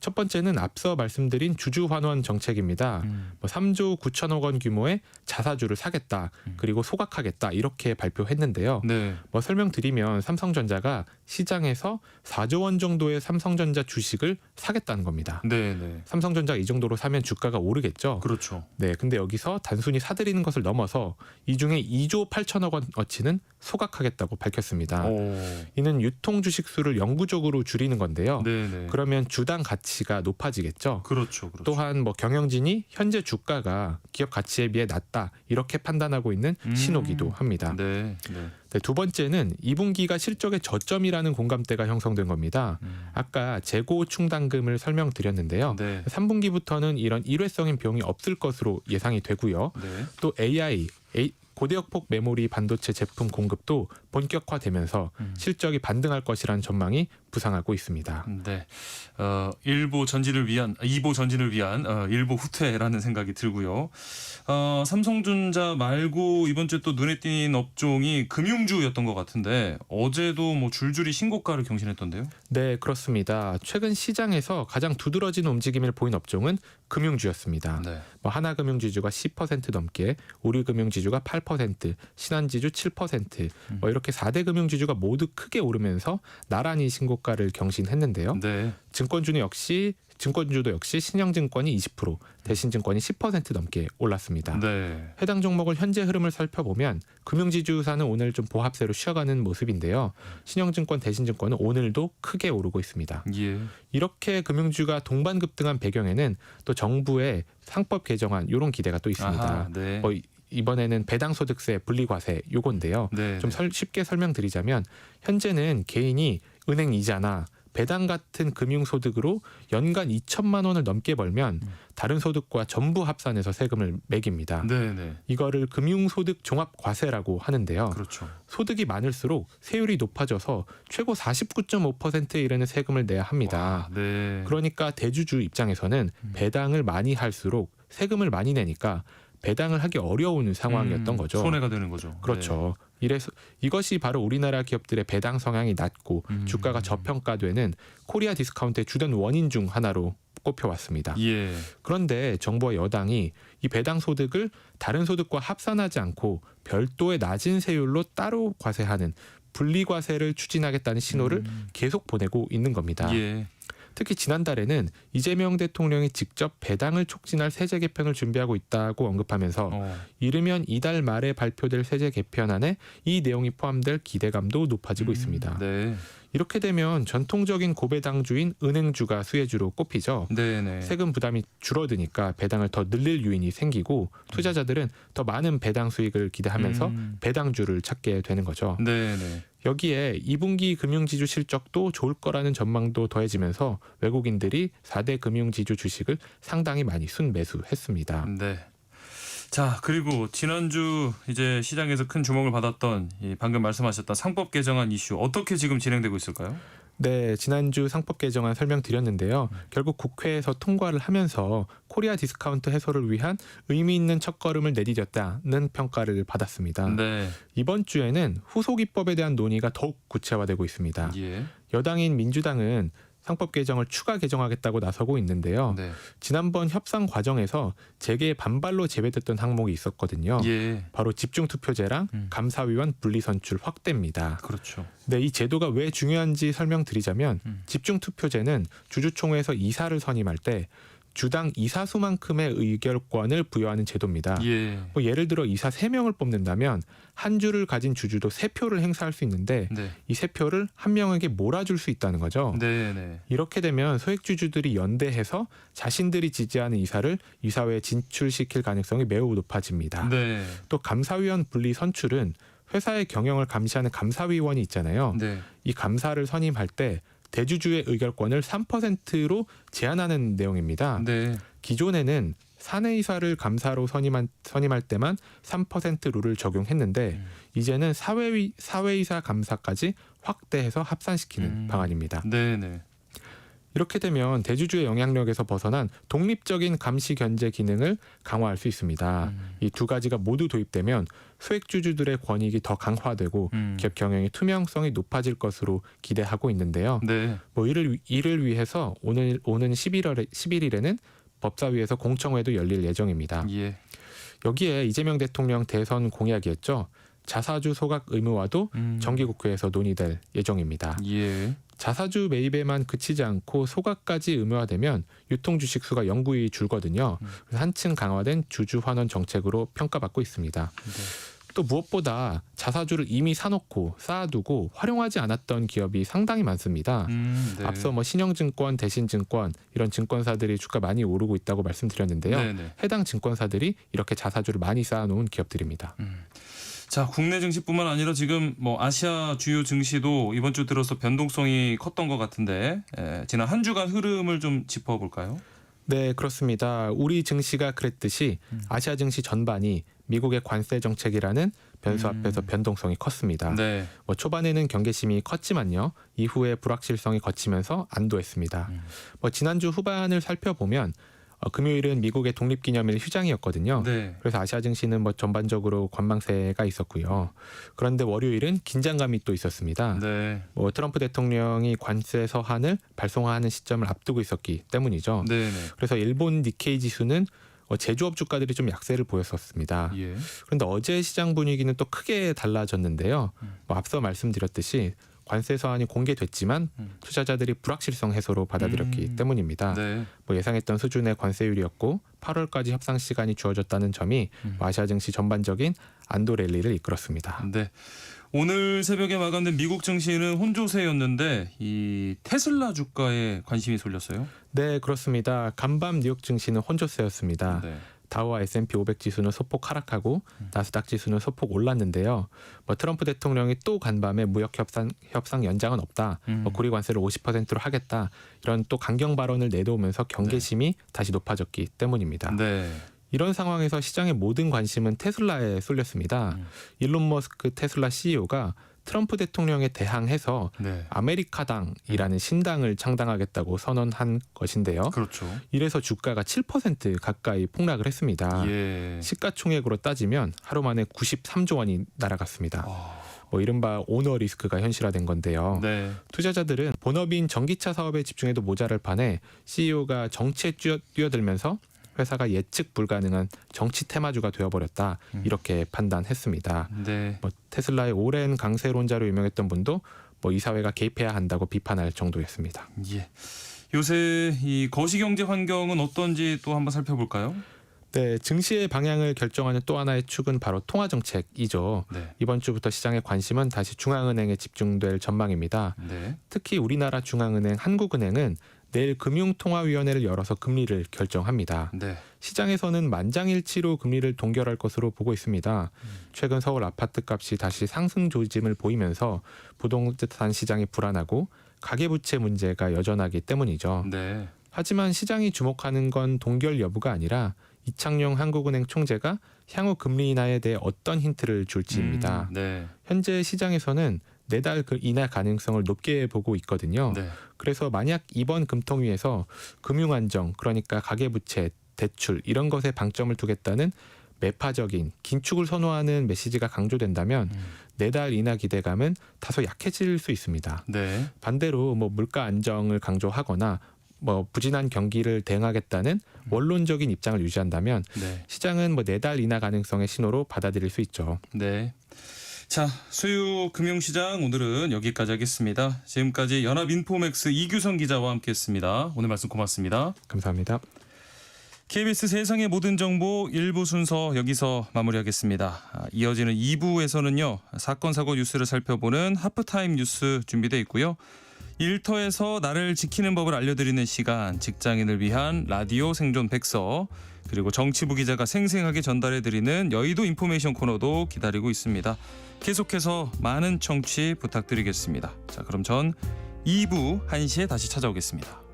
첫 번째는 앞서 말씀드린 주주 환원 정책입니다. 뭐 3조 9천억 원 규모의 자사주를 사겠다. 그리고 소각하겠다. 이렇게 발표했는데요. 네. 뭐 설명드리면 삼성전자가 시장에서 4조 원 정도의 삼성전자 주식을 사겠다는 겁니다. 네, 네. 삼성전자 이 정도로 사면 주가가 오르겠죠. 그렇죠. 네, 근데 여기서 단순히 사들이는 것을 넘어서 이 중에 2조 8천억 원어치는 소각하겠다고 밝혔습니다. 오. 이는 유통 주식 수를 영구적으로 줄이는 건데요. 네, 네. 그러면 주당 가치가 높아지겠죠. 그렇죠. 그렇죠. 또한 뭐 경영진이 현재 주가가 기업 가치에 비해 낮다 이렇게 판단하고 있는 신호기도 합니다. 네, 네. 네, 두 번째는 2분기가 실적의 저점이라는 공감대가 형성된 겁니다. 아까 재고 충당금을 설명드렸는데요. 네. 3분기부터는 이런 일회성인 비용이 없을 것으로 예상이 되고요. 네. 또 고대역폭 메모리 반도체 제품 공급도 본격화되면서 실적이 반등할 것이라는 전망이 부상하고 있습니다. 네. 2보 전진을 위한 일보 후퇴라는 생각이 들고요. 삼성전자 말고 이번 주에 또 눈에 띄는 업종이 금융주였던 것 같은데 어제도 뭐 줄줄이 신고가를 경신했던데요. 네, 그렇습니다. 최근 시장에서 가장 두드러지는 움직임을 보인 업종은 금융주였습니다. 네. 뭐 하나금융지주가 10% 넘게, 우리금융지주가 8%, 신한지주 7%, 뭐 이렇게 4대 금융지주가 모두 크게 오르면서 나란히 신고가를 경신했는데요. 네. 증권주도 역시 신영증권이 20%, 대신증권이 10% 넘게 올랐습니다. 네. 해당 종목을 현재 흐름을 살펴보면 금융지주사는 오늘 좀 보합세로 쉬어가는 모습인데요. 신영증권, 대신증권은 오늘도 크게 오르고 있습니다. 예. 이렇게 금융주가 동반 급등한 배경에는 또 정부의 상법 개정안 이런 기대가 또 있습니다. 아하, 네. 이번에는 배당소득세 분리과세 요건데요. 네. 좀 쉽게 설명드리자면 현재는 개인이 은행 이자나 배당 같은 금융소득으로 연간 2천만 원을 넘게 벌면 다른 소득과 전부 합산해서 세금을 매깁니다. 네, 네. 이거를 금융소득 종합과세라고 하는데요. 그렇죠. 소득이 많을수록 세율이 높아져서 최고 49.5%에 이르는 세금을 내야 합니다. 와, 네. 그러니까 대주주 입장에서는 배당을 많이 할수록 세금을 많이 내니까 배당을 하기 어려운 상황이었던 거죠. 손해가 되는 거죠. 그렇죠. 이래서 이것이 바로 우리나라 기업들의 배당 성향이 낮고 주가가 저평가되는 코리아 디스카운트의 주된 원인 중 하나로 꼽혀왔습니다. 예. 그런데 정부와 여당이 이 배당 소득을 다른 소득과 합산하지 않고 별도의 낮은 세율로 따로 과세하는 분리과세를 추진하겠다는 신호를 계속 보내고 있는 겁니다. 예. 특히 지난달에는 이재명 대통령이 직접 배당을 촉진할 세제 개편을 준비하고 있다고 언급하면서 이르면 이달 말에 발표될 세제 개편안에 이 내용이 포함될 기대감도 높아지고 있습니다. 네. 이렇게 되면 전통적인 고배당주인 은행주가 수혜주로 꼽히죠. 네, 네. 세금 부담이 줄어드니까 배당을 더 늘릴 요인이 생기고 투자자들은 더 많은 배당 수익을 기대하면서 배당주를 찾게 되는 거죠. 네, 네. 여기에 2분기 금융지주 실적도 좋을 거라는 전망도 더해지면서 외국인들이 4대 금융지주 주식을 상당히 많이 순매수했습니다. 네. 자, 그리고 지난주 이제 시장에서 큰 주목을 받았던 이 방금 말씀하셨던 상법 개정안 이슈 어떻게 지금 진행되고 있을까요? 네, 지난주 상법 개정안 설명드렸는데요. 결국 국회에서 통과를 하면서 코리아 디스카운트 해소를 위한 의미 있는 첫걸음을 내디뎠다는 평가를 받았습니다. 네. 이번 주에는 후속 입법에 대한 논의가 더욱 구체화되고 있습니다. 예. 여당인 민주당은 상법 개정을 추가 개정하겠다고 나서고 있는데요. 네. 지난번 협상 과정에서 재개의 반발로 제외됐던 항목이 있었거든요. 예. 바로 집중투표제랑 감사위원 분리선출 확대입니다. 그렇죠. 네, 이 제도가 왜 중요한지 설명드리자면 집중투표제는 주주총회에서 이사를 선임할 때 주당 이사수만큼의 의결권을 부여하는 제도입니다. 예. 뭐 예를 들어 이사 3명을 뽑는다면 한 주를 가진 주주도 3표를 행사할 수 있는데 네. 이 3표를 한 명에게 몰아줄 수 있다는 거죠. 네, 네. 이렇게 되면 소액주주들이 연대해서 자신들이 지지하는 이사를 이사회에 진출시킬 가능성이 매우 높아집니다. 네. 또 감사위원 분리 선출은 회사의 경영을 감시하는 감사위원이 있잖아요. 네. 이 감사를 선임할 때 대주주의 의결권을 3%로 제한하는 내용입니다. 네. 기존에는 사내이사를 감사로 선임할 때만 3% 룰을 적용했는데 이제는 사회이사 감사까지 확대해서 합산시키는 방안입니다. 네, 네. 이렇게 되면 대주주의 영향력에서 벗어난 독립적인 감시 견제 기능을 강화할 수 있습니다. 이 두 가지가 모두 도입되면 소액주주들의 권익이 더 강화되고 기업 경영의 투명성이 높아질 것으로 기대하고 있는데요. 네. 뭐 이를 위해서 오는 11일에는 법사위에서 공청회도 열릴 예정입니다. 예. 여기에 이재명 대통령 대선 공약이었죠. 자사주 소각 의무화도 정기국회에서 논의될 예정입니다. 예. 자사주 매입에만 그치지 않고 소각까지 의무화되면 유통주식 수가 영구히 줄거든요. 그래서 한층 강화된 주주 환원 정책으로 평가받고 있습니다. 네. 또 무엇보다 자사주를 이미 사놓고 쌓아두고 활용하지 않았던 기업이 상당히 많습니다. 네. 앞서 뭐 신영증권, 대신증권 이런 증권사들이 주가 많이 오르고 있다고 말씀드렸는데요. 네, 네. 해당 증권사들이 이렇게 자사주를 많이 쌓아놓은 기업들입니다. 자, 국내 증시뿐만 아니라 지금 뭐 아시아 주요 증시도 이번 주 들어서 변동성이 컸던 것 같은데 지난 한 주간 흐름을 좀 짚어볼까요? 네, 그렇습니다. 우리 증시가 그랬듯이 아시아 증시 전반이 미국의 관세 정책이라는 변수 앞에서 변동성이 컸습니다. 네. 뭐 초반에는 경계심이 컸지만요. 이후에 불확실성이 거치면서 안도했습니다. 뭐 지난주 후반을 살펴보면 금요일은 미국의 독립기념일 휴장이었거든요. 네. 그래서 아시아 증시는 뭐 전반적으로 관망세가 있었고요. 그런데 월요일은 긴장감이 또 있었습니다. 네. 뭐 트럼프 대통령이 관세 서한을 발송하는 시점을 앞두고 있었기 때문이죠. 네, 네. 그래서 일본 니케이 지수는 제조업 주가들이 좀 약세를 보였었습니다. 예. 그런데 어제 시장 분위기는 또 크게 달라졌는데요. 뭐 앞서 말씀드렸듯이 관세 서한이 공개됐지만 투자자들이 불확실성 해소로 받아들였기 때문입니다. 네. 뭐 예상했던 수준의 관세율이었고 8월까지 협상 시간이 주어졌다는 점이 아시아 증시 전반적인 안도 랠리를 이끌었습니다. 네. 오늘 새벽에 마감된 미국 증시는 혼조세였는데 이 테슬라 주가에 관심이 쏠렸어요. 네, 그렇습니다. 간밤 뉴욕 증시는 혼조세였습니다. 네. 다우와 S&P 500 지수는 소폭 하락하고 나스닥 지수는 소폭 올랐는데요. 뭐 트럼프 대통령이 또 간밤에 무역 협상 연장은 없다. 뭐 고리 관세를 50%로 하겠다. 이런 또 강경 발언을 내놓으면서 경계심이 다시 높아졌기 때문입니다. 네. 이런 상황에서 시장의 모든 관심은 테슬라에 쏠렸습니다. 일론 머스크 테슬라 CEO가 트럼프 대통령에 대항해서 네. 아메리카당이라는 신당을 창당하겠다고 선언한 것인데요. 그렇죠. 이래서 주가가 7% 가까이 폭락을 했습니다. 예. 시가총액으로 따지면 하루 만에 93조 원이 날아갔습니다. 뭐 이른바 오너 리스크가 현실화된 건데요. 네. 투자자들은 본업인 전기차 사업에 집중해도 모자랄 판에 CEO가 정치에 뛰어들면서 회사가 예측 불가능한 정치 테마주가 되어버렸다. 이렇게 판단했습니다. 네. 뭐 테슬라의 오랜 강세론자로 유명했던 분도 뭐 이사회가 개입해야 한다고 비판할 정도였습니다. 예. 요새 이 거시경제 환경은 어떤지 또 한번 살펴볼까요? 네, 증시의 방향을 결정하는 또 하나의 축은 바로 통화 정책이죠. 네. 이번 주부터 시장의 관심은 다시 중앙은행에 집중될 전망입니다. 네. 특히 우리나라 중앙은행 한국은행은 내일 금융통화위원회를 열어서 금리를 결정합니다. 네. 시장에서는 만장일치로 금리를 동결할 것으로 보고 있습니다. 최근 서울 아파트값이 다시 상승 조짐을 보이면서 부동산 시장이 불안하고 가계부채 문제가 여전하기 때문이죠. 네. 하지만 시장이 주목하는 건 동결 여부가 아니라 이창용 한국은행 총재가 향후 금리 인하에 대해 어떤 힌트를 줄지입니다. 네. 현재 시장에서는 내달 그 인하 가능성을 높게 보고 있거든요. 네. 그래서 만약 이번 금통위에서 금융안정, 그러니까 가계부채, 대출 이런 것에 방점을 두겠다는 매파적인 긴축을 선호하는 메시지가 강조된다면 내달 인하 기대감은 다소 약해질 수 있습니다. 네. 반대로 뭐 물가 안정을 강조하거나 뭐 부진한 경기를 대응하겠다는 원론적인 입장을 유지한다면 네. 시장은 뭐 내달 인하 가능성의 신호로 받아들일 수 있죠. 네. 자, 수요 금융시장 오늘은 여기까지 하겠습니다. 지금까지 연합인포맥스 이규성 기자와 함께했습니다. 오늘 말씀 고맙습니다. 감사합니다. KBS 세상의 모든 정보 1부 순서 여기서 마무리하겠습니다. 이어지는 2부에서는요. 사건 사고 뉴스를 살펴보는 하프타임 뉴스 준비되어 있고요. 일터에서 나를 지키는 법을 알려드리는 시간, 직장인을 위한 라디오 생존 백서, 그리고 정치부 기자가 생생하게 전달해드리는 여의도 인포메이션 코너도 기다리고 있습니다. 계속해서 많은 청취 부탁드리겠습니다. 자, 그럼 전 2부 1시에 다시 찾아오겠습니다.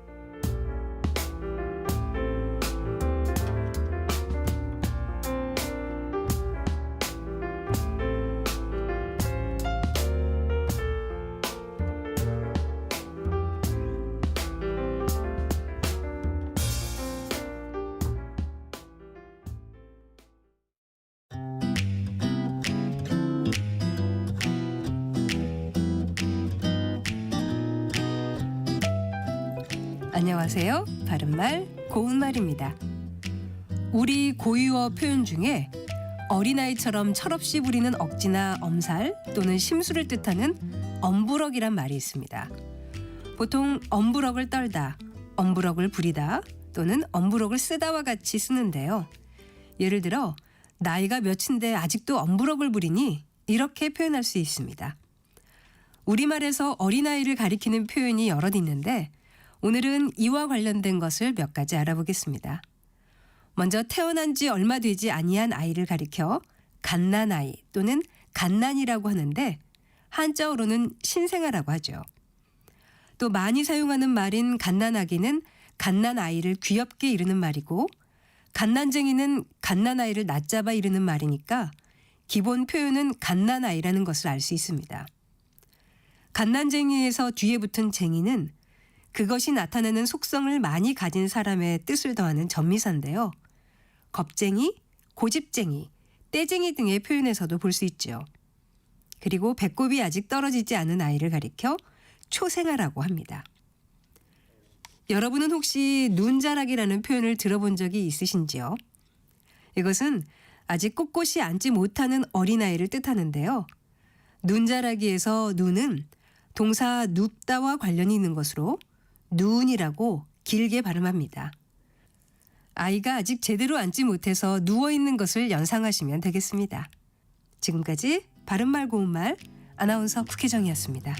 안녕하세요. 바른말 고운말입니다. 우리 고유어 표현 중에 어린아이처럼 철없이 부리는 억지나 엄살 또는 심술을 뜻하는 엄부럭이란 말이 있습니다. 보통 엄부럭을 떨다, 엄부럭을 부리다 또는 엄부럭을 쓰다와 같이 쓰는데요. 예를 들어 나이가 몇인데 아직도 엄부럭을 부리니 이렇게 표현할 수 있습니다. 우리말에서 어린아이를 가리키는 표현이 여럿 있는데 오늘은 이와 관련된 것을 몇 가지 알아보겠습니다. 먼저 태어난 지 얼마 되지 아니한 아이를 가리켜 갓난아이 또는 갓난이라고 하는데 한자어로는 신생아라고 하죠. 또 많이 사용하는 말인 갓난아기는 갓난아이를 귀엽게 이르는 말이고 갓난쟁이는 갓난아이를 낮잡아 이르는 말이니까 기본 표현은 갓난아이라는 것을 알 수 있습니다. 갓난쟁이에서 뒤에 붙은 쟁이는 그것이 나타내는 속성을 많이 가진 사람의 뜻을 더하는 전미사인데요. 겁쟁이, 고집쟁이, 떼쟁이 등의 표현에서도 볼 수 있죠. 그리고 배꼽이 아직 떨어지지 않은 아이를 가리켜 초생아라고 합니다. 여러분은 혹시 눈자락이라는 표현을 들어본 적이 있으신지요? 이것은 아직 꼿꼿이 앉지 못하는 어린아이를 뜻하는데요. 눈자락이에서 눈은 동사 눕다와 관련이 있는 것으로 누운이라고 길게 발음합니다. 아이가 아직 제대로 앉지 못해서 누워있는 것을 연상하시면 되겠습니다. 지금까지 바른말 고운말 아나운서 국혜정이었습니다.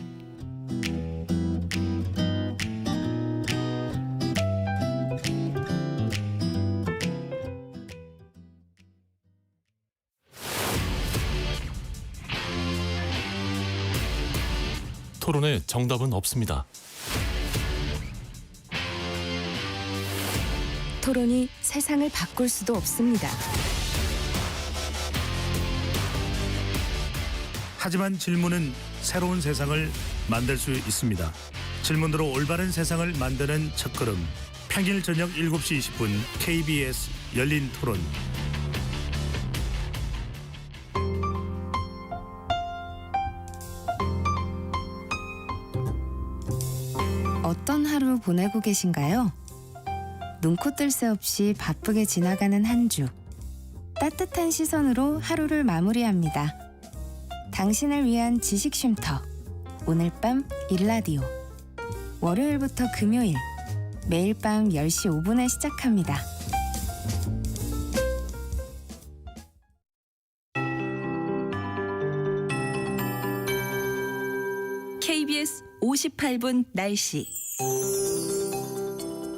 토론에 정답은 없습니다. 토론이 세상을 바꿀 수도 없습니다. 하지만 질문은 새로운 세상을 만들 수 있습니다. 질문으로 올바른 세상을 만드는 첫걸음. 평일 저녁 7시 20분 KBS 열린 토론. 어떤 하루 보내고 계신가요? 눈코 뜰 새 없이 바쁘게 지나가는 한 주. 따뜻한 시선으로 하루를 마무리합니다. 당신을 위한 지식 쉼터. 오늘 밤 일라디오. 월요일부터 금요일. 매일 밤 10시 5분에 시작합니다. KBS 58분 날씨.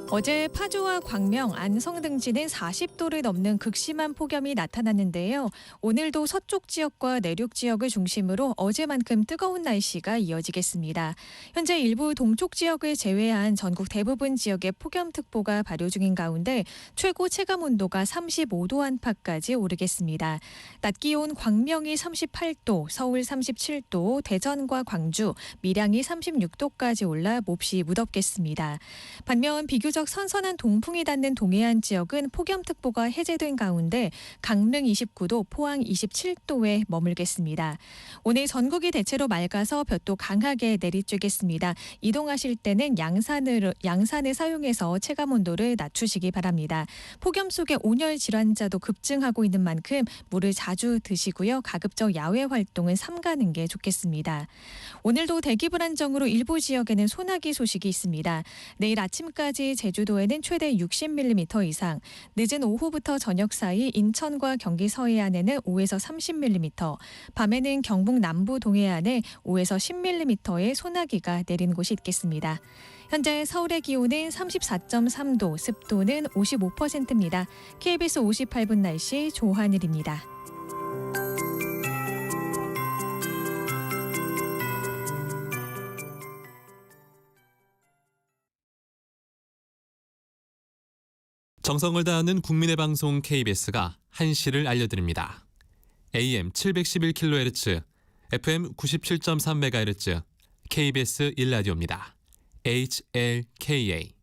어제 파주와 광명, 안성 등지는 40도를 넘는 극심한 폭염이 나타났는데요. 오늘도 서쪽 지역과 내륙 지역을 중심으로 어제만큼 뜨거운 날씨가 이어지겠습니다. 현재 일부 동쪽 지역을 제외한 전국 대부분 지역에 폭염특보가 발효 중인 가운데 최고 체감온도가 35도 안팎까지 오르겠습니다. 낮 기온 광명이 38도, 서울 37도, 대전과 광주, 밀양이 36도까지 올라 몹시 무덥겠습니다. 반면 비교적 선선한 동풍이 닿는 동해안 지역은 폭염특보가 해제된 가운데 강릉 29도, 포항 27도에 머물겠습니다. 오늘 전국이 대체로 맑아서 볕도 강하게 내리쬐겠습니다. 이동하실 때는 양산을 사용해서 체감온도를 낮추시기 바랍니다. 폭염 속에 온열 질환자도 급증하고 있는 만큼 물을 자주 드시고요. 가급적 야외 활동은 삼가는 게 좋겠습니다. 오늘도 대기 불안정으로 일부 지역에는 소나기 소식이 있습니다. 내일 아침까지 제주도에는 최대 60mm 이상, 늦은 오후부터 저녁 사이 인천과 경기 서해안에는 5에서 30mm, 밤에는 경북 남부 동해안에 5에서 10mm의 소나기가 내리는 곳이 있겠습니다. 현재 서울의 기온은 34.3도, 습도는 55%입니다. KBS 58분 날씨 조하늘입니다. 정성을 다하는 국민의 방송 KBS가 한시를 알려드립니다. AM 711kHz, FM 97.3MHz, KBS 1라디오입니다. HLKA.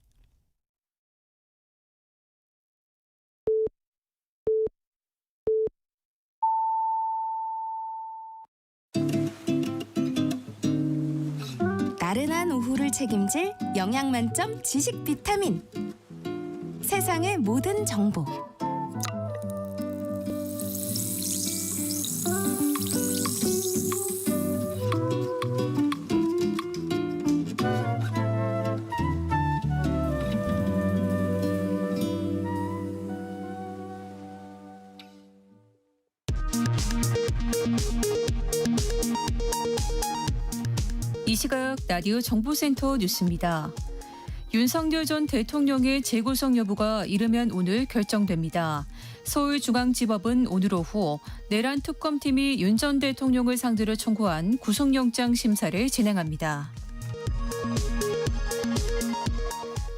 나른한 오후를 책임질 영양 만점 지식 비타민. 세상의 모든 정보. 이 시각 라디오 정보센터 뉴스입니다. 윤석열 전 대통령의 재구성 여부가 이르면 오늘 결정됩니다. 서울중앙지법은 오늘 오후 내란 특검팀이 윤 전 대통령을 상대로 청구한 구속영장 심사를 진행합니다.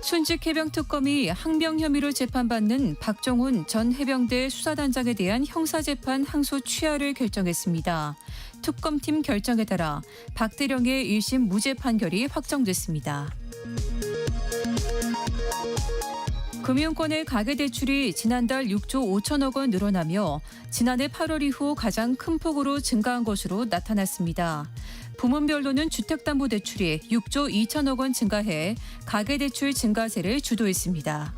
순직해병특검이 항명 혐의로 재판받는 박정훈 전 해병대 수사단장에 대한 형사재판 항소 취하를 결정했습니다. 특검팀 결정에 따라 박 대령의 1심 무죄 판결이 확정됐습니다. 금융권의 가계대출이 지난달 6조 5천억 원 늘어나며 지난해 8월 이후 가장 큰 폭으로 증가한 것으로 나타났습니다. 부문별로는 주택담보대출이 6조 2천억 원 증가해 가계대출 증가세를 주도했습니다.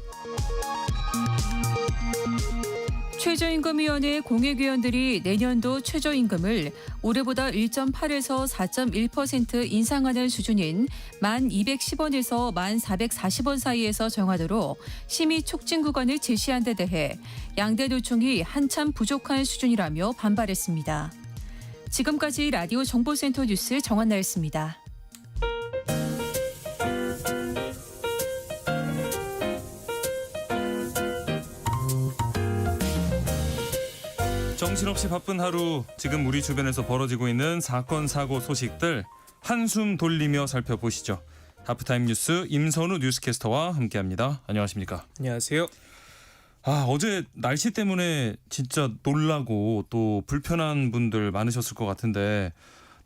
최저임금위원회 공익위원들이 내년도 최저임금을 올해보다 1.8에서 4.1% 인상하는 수준인 1,210원에서 1,440원 사이에서 정하도록 심의 촉진 구간을 제시한 데 대해 양대 노총이 한참 부족한 수준이라며 반발했습니다. 지금까지 라디오 정보센터 뉴스 정한나였습니다. 정신없이 바쁜 하루, 지금 우리 주변에서 벌어지고 있는 사건, 사고 소식들 한숨 돌리며 살펴보시죠. 하프타임 뉴스 임선우 뉴스캐스터와 함께합니다. 안녕하십니까? 안녕하세요. 어제 날씨 때문에 진짜 놀라고 또 불편한 분들 많으셨을 것 같은데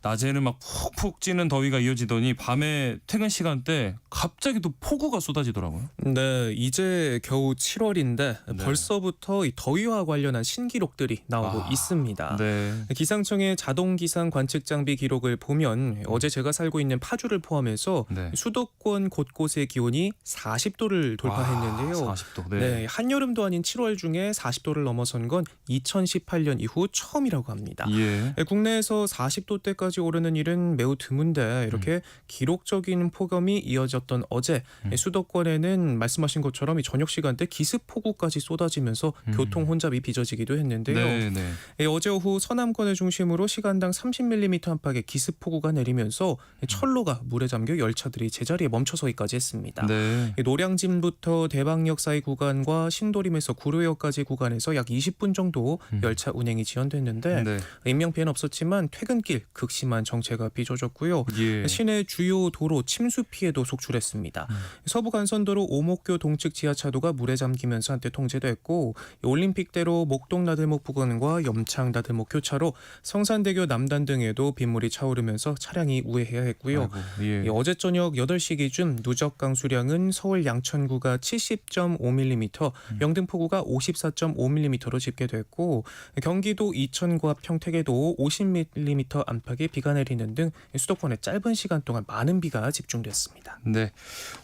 낮에는 막 푹푹 찌는 더위가 이어지더니 밤에 퇴근 시간대 갑자기 또 폭우가 쏟아지더라고요. 네, 이제 겨우 7월인데 네. 벌써부터 이 더위와 관련한 신기록들이 나오고 있습니다. 네. 기상청의 자동 기상 관측 장비 기록을 보면 어제 제가 살고 있는 파주를 포함해서 네. 수도권 곳곳의 기온이 40도를 돌파했는데요. 40도. 네. 네, 한여름도 아닌 7월 중에 40도를 넘어선 건 2018년 이후 처음이라고 합니다. 예. 국내에서 40도대까지 오르는 일은 매우 드문데 이렇게 기록적인 폭염이 이어졌던 어제 수도권에는 말씀하신 것처럼 이 저녁 시간대 기습폭우까지 쏟아지면서 교통 혼잡이 빚어지기도 했는데요. 네, 네. 어제 오후 서남권을 중심으로 시간당 30mm 안팎의 기습폭우가 내리면서 철로가 물에 잠겨 열차들이 제자리에 멈춰서기까지 했습니다. 네. 노량진부터 대방역 사이 구간과 신도림에서 구로역까지 구간에서 약 20분 정도 열차 운행이 지연됐는데 네. 인명피해는 없었지만 퇴근길 극심한 정체가 빚어졌고요. 예. 시내 주요 도로 침수 피해도 속출했습니다. 서부 간선도로 오목교 동측 지하차도가 물에 잠기면서 한때 통제됐고 올림픽대로 목동 나들목 부근과 염창 나들목 교차로 성산대교 남단 등에도 빗물이 차오르면서 차량이 우회해야 했고요. 아이고, 예. 어제 저녁 8시 기준 누적 강수량은 서울 양천구가 70.5mm, 영등포구가 54.5mm로 집계됐고 경기도 이천과 평택에도 50mm 안팎의 비가 내리는 등 수도권에 짧은 시간 동안 많은 비가 집중됐습니다. 네.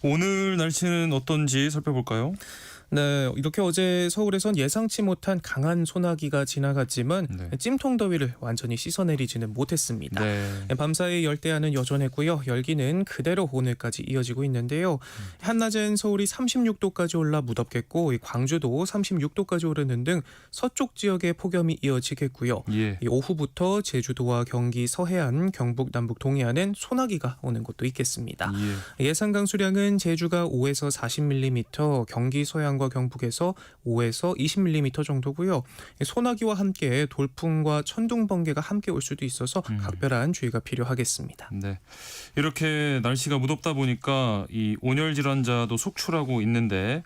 오늘 날씨는 어떤지 살펴볼까요? 네, 이렇게 어제 서울에선 예상치 못한 강한 소나기가 지나갔지만 네. 찜통 더위를 완전히 씻어내리지는 못했습니다. 네. 밤사이 열대야는 여전했고요. 열기는 그대로 오늘까지 이어지고 있는데요. 한낮엔 서울이 36도까지 올라 무덥겠고 광주도 36도까지 오르는 등 서쪽 지역에 폭염이 이어지겠고요. 예. 오후부터 제주도와 경기 서해안, 경북 남북 동해안은 소나기가 오는 곳도 있겠습니다. 예상 강수량은 제주가 5에서 40mm, 경기 서해안과 경북에서 5에서 20mm 정도고요. 소나기와 함께 돌풍과 천둥 번개가 함께 올 수도 있어서 각별한 주의가 필요하겠습니다. 네. 이렇게 날씨가 무덥다 보니까 이 온열 질환자도 속출하고 있는데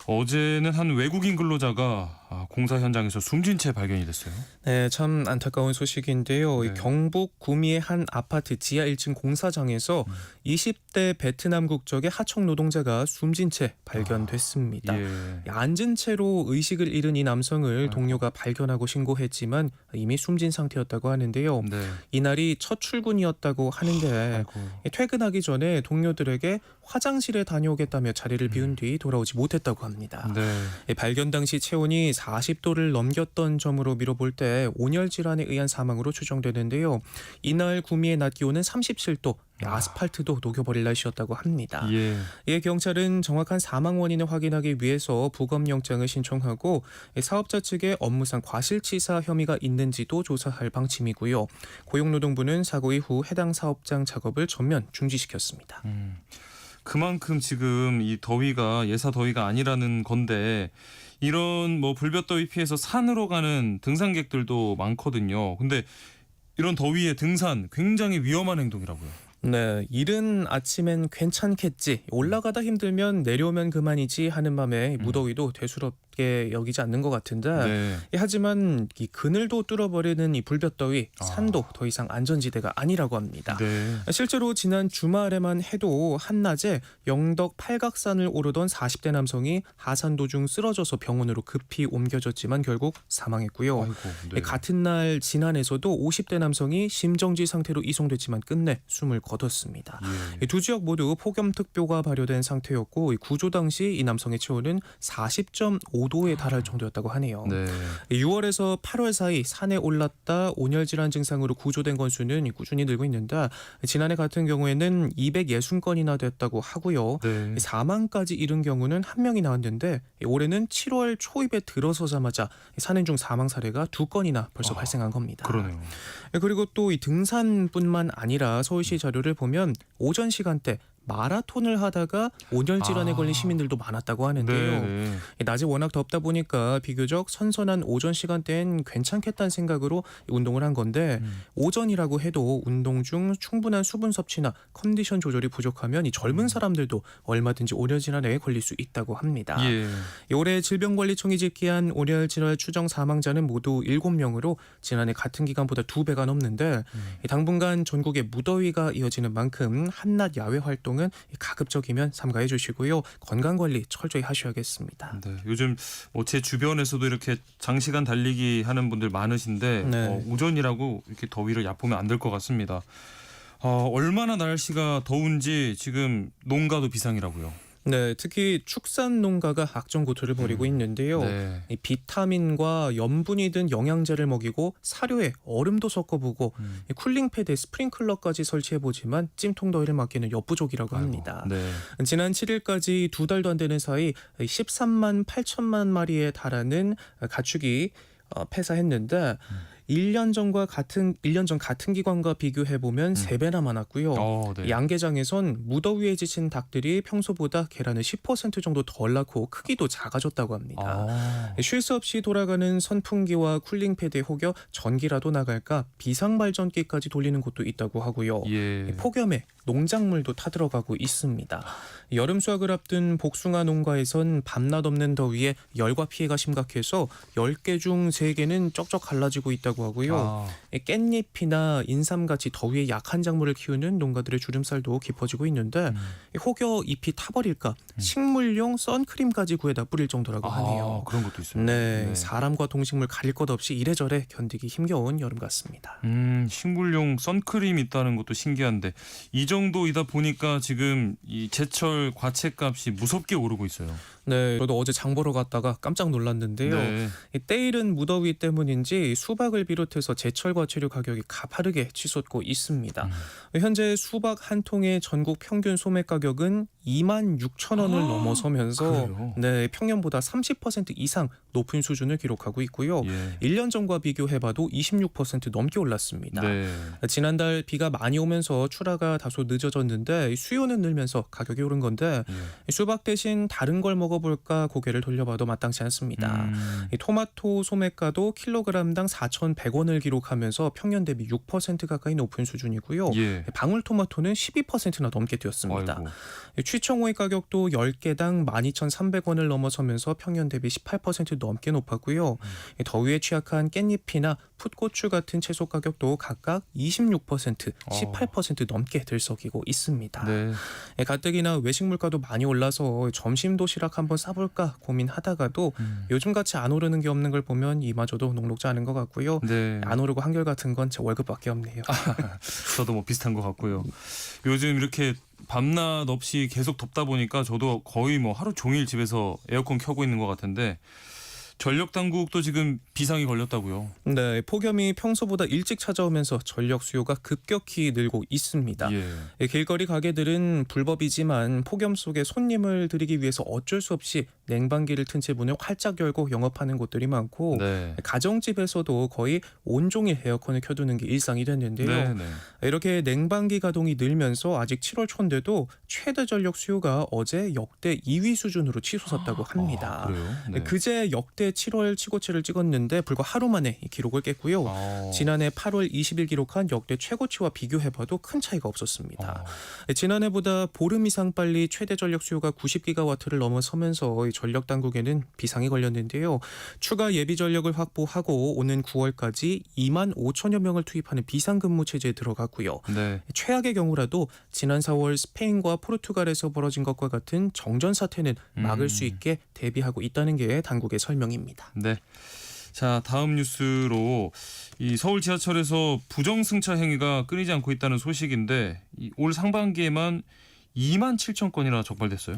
어제는 한 외국인 근로자가 공사 현장에서 숨진 채 발견이 됐어요. 네, 참 안타까운 소식인데요. 네. 경북 구미의 한 아파트 지하 1층 공사장에서 20대 베트남 국적의 하청 노동자가 숨진 채 발견됐습니다. 예. 앉은 채로 의식을 잃은 이 남성을 동료가 발견하고 신고했지만 이미 숨진 상태였다고 하는데요. 네. 이날이 첫 출근이었다고 하는데 아이고. 퇴근하기 전에 동료들에게 화장실에 다녀오겠다며 자리를 비운 뒤 돌아오지 못했다고 합니다. 네. 발견 당시 체온이 40도를 넘겼던 점으로 미뤄볼 때 온열 질환에 의한 사망으로 추정되는데요. 이날 구미의 낮 기온은 37도, 아스팔트도 녹여버릴 날씨였다고 합니다. 예. 이에 경찰은 정확한 사망 원인을 확인하기 위해서 부검영장을 신청하고 사업자 측의 업무상 과실치사 혐의가 있는지도 조사할 방침이고요. 고용노동부는 사고 이후 해당 사업장 작업을 전면 중지시켰습니다. 그만큼 지금 이 더위가 예사 더위가 아니라는 건데 이런 뭐 불볕더위 피해서 산으로 가는 등산객들도 많거든요. 근데 이런 더위에 등산 굉장히 위험한 행동이라고요. 네, 이른 아침엔 괜찮겠지, 올라가다 힘들면 내려오면 그만이지 하는 맘에 무더위도 대수롭게 여기지 않는 것 같은데 네. 하지만 이 그늘도 뚫어버리는 이 불볕더위, 산도 더 이상 안전지대가 아니라고 합니다. 네. 실제로 지난 주말에만 해도 한낮에 영덕 팔각산을 오르던 40대 남성이 하산 도중 쓰러져서 병원으로 급히 옮겨졌지만 결국 사망했고요. 아이고, 네. 같은 날 진안에서도 50대 남성이 심정지 상태로 이송됐지만 끝내 숨을 거뒀습니다. 예. 두 지역 모두 폭염특보가 발효된 상태였고 구조 당시 이 남성의 체온은 40.5도에 달할 정도였다고 하네요. 네. 6월에서 8월 사이 산에 올랐다 온열질환 증상으로 구조된 건수는 꾸준히 늘고 있는데 지난해 같은 경우에는 260건이나 됐다고 하고요. 네. 사망까지 이른 경우는 한 명이 나왔는데 올해는 7월 초입에 들어서자마자 산행 중 사망 사례가 2건이나 벌써 발생한 겁니다. 그러네요. 그리고 또 이 등산뿐만 아니라 서울시 자료를 보면 오전 시간대 마라톤을 하다가 온열 질환에 걸린 시민들도 많았다고 하는데요. 네. 낮에 워낙 덥다 보니까 비교적 선선한 오전 시간대엔 괜찮겠다는 생각으로 운동을 한 건데 오전이라고 해도 운동 중 충분한 수분 섭취나 컨디션 조절이 부족하면 이 젊은 사람들도 얼마든지 온열 질환에 걸릴 수 있다고 합니다. 예. 올해 질병관리청이 집계한 온열 질환 추정 사망자는 모두 7명으로 지난해 같은 기간보다 2배가 넘는데 당분간 전국에 무더위가 이어지는 만큼 한낮 야외 활동 은 가급적이면 삼가해 주시고요. 건강관리 철저히 하셔야겠습니다. 네, 요즘 뭐 제 주변에서도 이렇게 장시간 달리기 하는 분들 많으신데 네. 오전이라고 이렇게 더위를 얕보면 안 될 것 같습니다. 얼마나 날씨가 더운지 지금 농가도 비상이라고요. 네, 특히 축산 농가가 악전고투를 벌이고 있는데요. 네. 이 비타민과 염분이 든 영양제를 먹이고 사료에 얼음도 섞어보고 이 쿨링 패드에 스프링클러까지 설치해보지만 찜통 더위를 막기는 역부족이라고 합니다. 네. 지난 7일까지 2달도 안 되는 사이 13만 8천만 마리에 달하는 가축이 폐사했는데 1년 전 같은 기간과 비교해 보면 3배나 많았고요. 네. 양계장에선 무더위에 지친 닭들이 평소보다 계란을 10% 정도 덜 낳고 크기도 작아졌다고 합니다. 쉴 수 없이 돌아가는 선풍기와 쿨링 패드에 혹여 전기라도 나갈까 비상발전기까지 돌리는 곳도 있다고 하고요. 예. 폭염에 농작물도 타들어가고 있습니다. 여름 수확을 앞둔 복숭아 농가에선 밤낮 없는 더위에 열과 피해가 심각해서 10개 중 3개는 쩍쩍 갈라지고 있다고 하고요. 깻잎이나 인삼같이 더위에 약한 작물을 키우는 농가들의 주름살도 깊어지고 있는데 혹여 잎이 타버릴까 식물용 선크림까지 구해다 뿌릴 정도라고 하네요. 그런 것도 있어요. 네, 사람과 동식물 가릴 것 없이 이래저래 견디기 힘겨운 여름 같습니다. 식물용 선크림 있다는 것도 신기한데 이 정도이다 보니까 지금 이 제철 과채값이 무섭게 오르고 있어요. 네, 저도 어제 장 보러 갔다가 깜짝 놀랐는데요. 네. 이 때이른 무더위 때문인지 수박을 비롯해서 제철과 재료 가격이 가파르게 치솟고 있습니다. 현재 수박 한 통의 전국 평균 소매 가격은 26,000원을 넘어서면서 그래요? 네, 평년보다 30% 이상 높은 수준을 기록하고 있고요. 예. 1년 전과 비교해봐도 26% 넘게 올랐습니다. 네. 지난달 비가 많이 오면서 출하가 다소 늦어졌는데 수요는 늘면서 가격이 오른 건데 예. 수박 대신 다른 걸 먹어볼까 고개를 돌려봐도 마땅치 않습니다. 이 토마토 소매가도 킬로그램당 4,100원을 기록하면서 평년 대비 6% 가까이 높은 수준이고요. 예. 방울토마토는 12%나 넘게 뛰었습니다. 아이고. 취청호의 가격도 10개당 12,300원을 넘어서면서 평년 대비 18% 넘게 높았고요. 더위에 취약한 깻잎이나 풋고추 같은 채소 가격도 각각 26%, 18% 넘게 들썩이고 있습니다. 네. 가뜩이나 외식 물가도 많이 올라서 점심 도시락 한번 싸볼까 고민하다가도 요즘같이 안 오르는 게 없는 걸 보면 이마저도 녹록지 않은 것 같고요. 네. 안 오르고 한결같은 건 제 월급밖에 없네요. 저도 뭐 비슷한 것 같고요. 요즘 이렇게 밤낮 없이 계속 덥다 보니까 저도 거의 뭐 하루 종일 집에서 에어컨 켜고 있는 것 같은데 전력 당국도 지금 비상이 걸렸다고요. 네, 폭염이 평소보다 일찍 찾아오면서 전력 수요가 급격히 늘고 있습니다. 예. 길거리 가게들은 불법이지만 폭염 속에 손님을 들이기 위해서 어쩔 수 없이 냉방기를 튼 채 문을 활짝 열고 영업하는 곳들이 많고 네. 가정집에서도 거의 온종일 에어컨을 켜두는 게 일상이 됐는데요. 네, 네. 이렇게 냉방기 가동이 늘면서 아직 7월 초인데도 최대 전력 수요가 어제 역대 2위 수준으로 치솟았다고 합니다. 아, 그래요? 네. 그제 역대 7월 최고치를 찍었는데 불과 하루 만에 이 기록을 깼고요. 지난해 8월 20일 기록한 역대 최고치와 비교해봐도 큰 차이가 없었습니다. 지난해보다 보름 이상 빨리 최대 전력 수요가 90기가와트를 넘어서면서 전력 당국에는 비상이 걸렸는데요. 추가 예비 전력을 확보하고 오는 9월까지 2만 5천여 명을 투입하는 비상근무 체제에 들어갔고요. 네. 최악의 경우라도 지난 4월 스페인과 포르투갈에서 벌어진 것과 같은 정전 사태는 막을 수 있게 대비하고 있다는 게 당국의 설명입니다. 네. 자, 다음 뉴스로 이 서울 지하철에서 부정승차 행위가 끊이지 않고 있다는 소식인데 올 상반기에만 2만 7천 건이나 적발됐어요.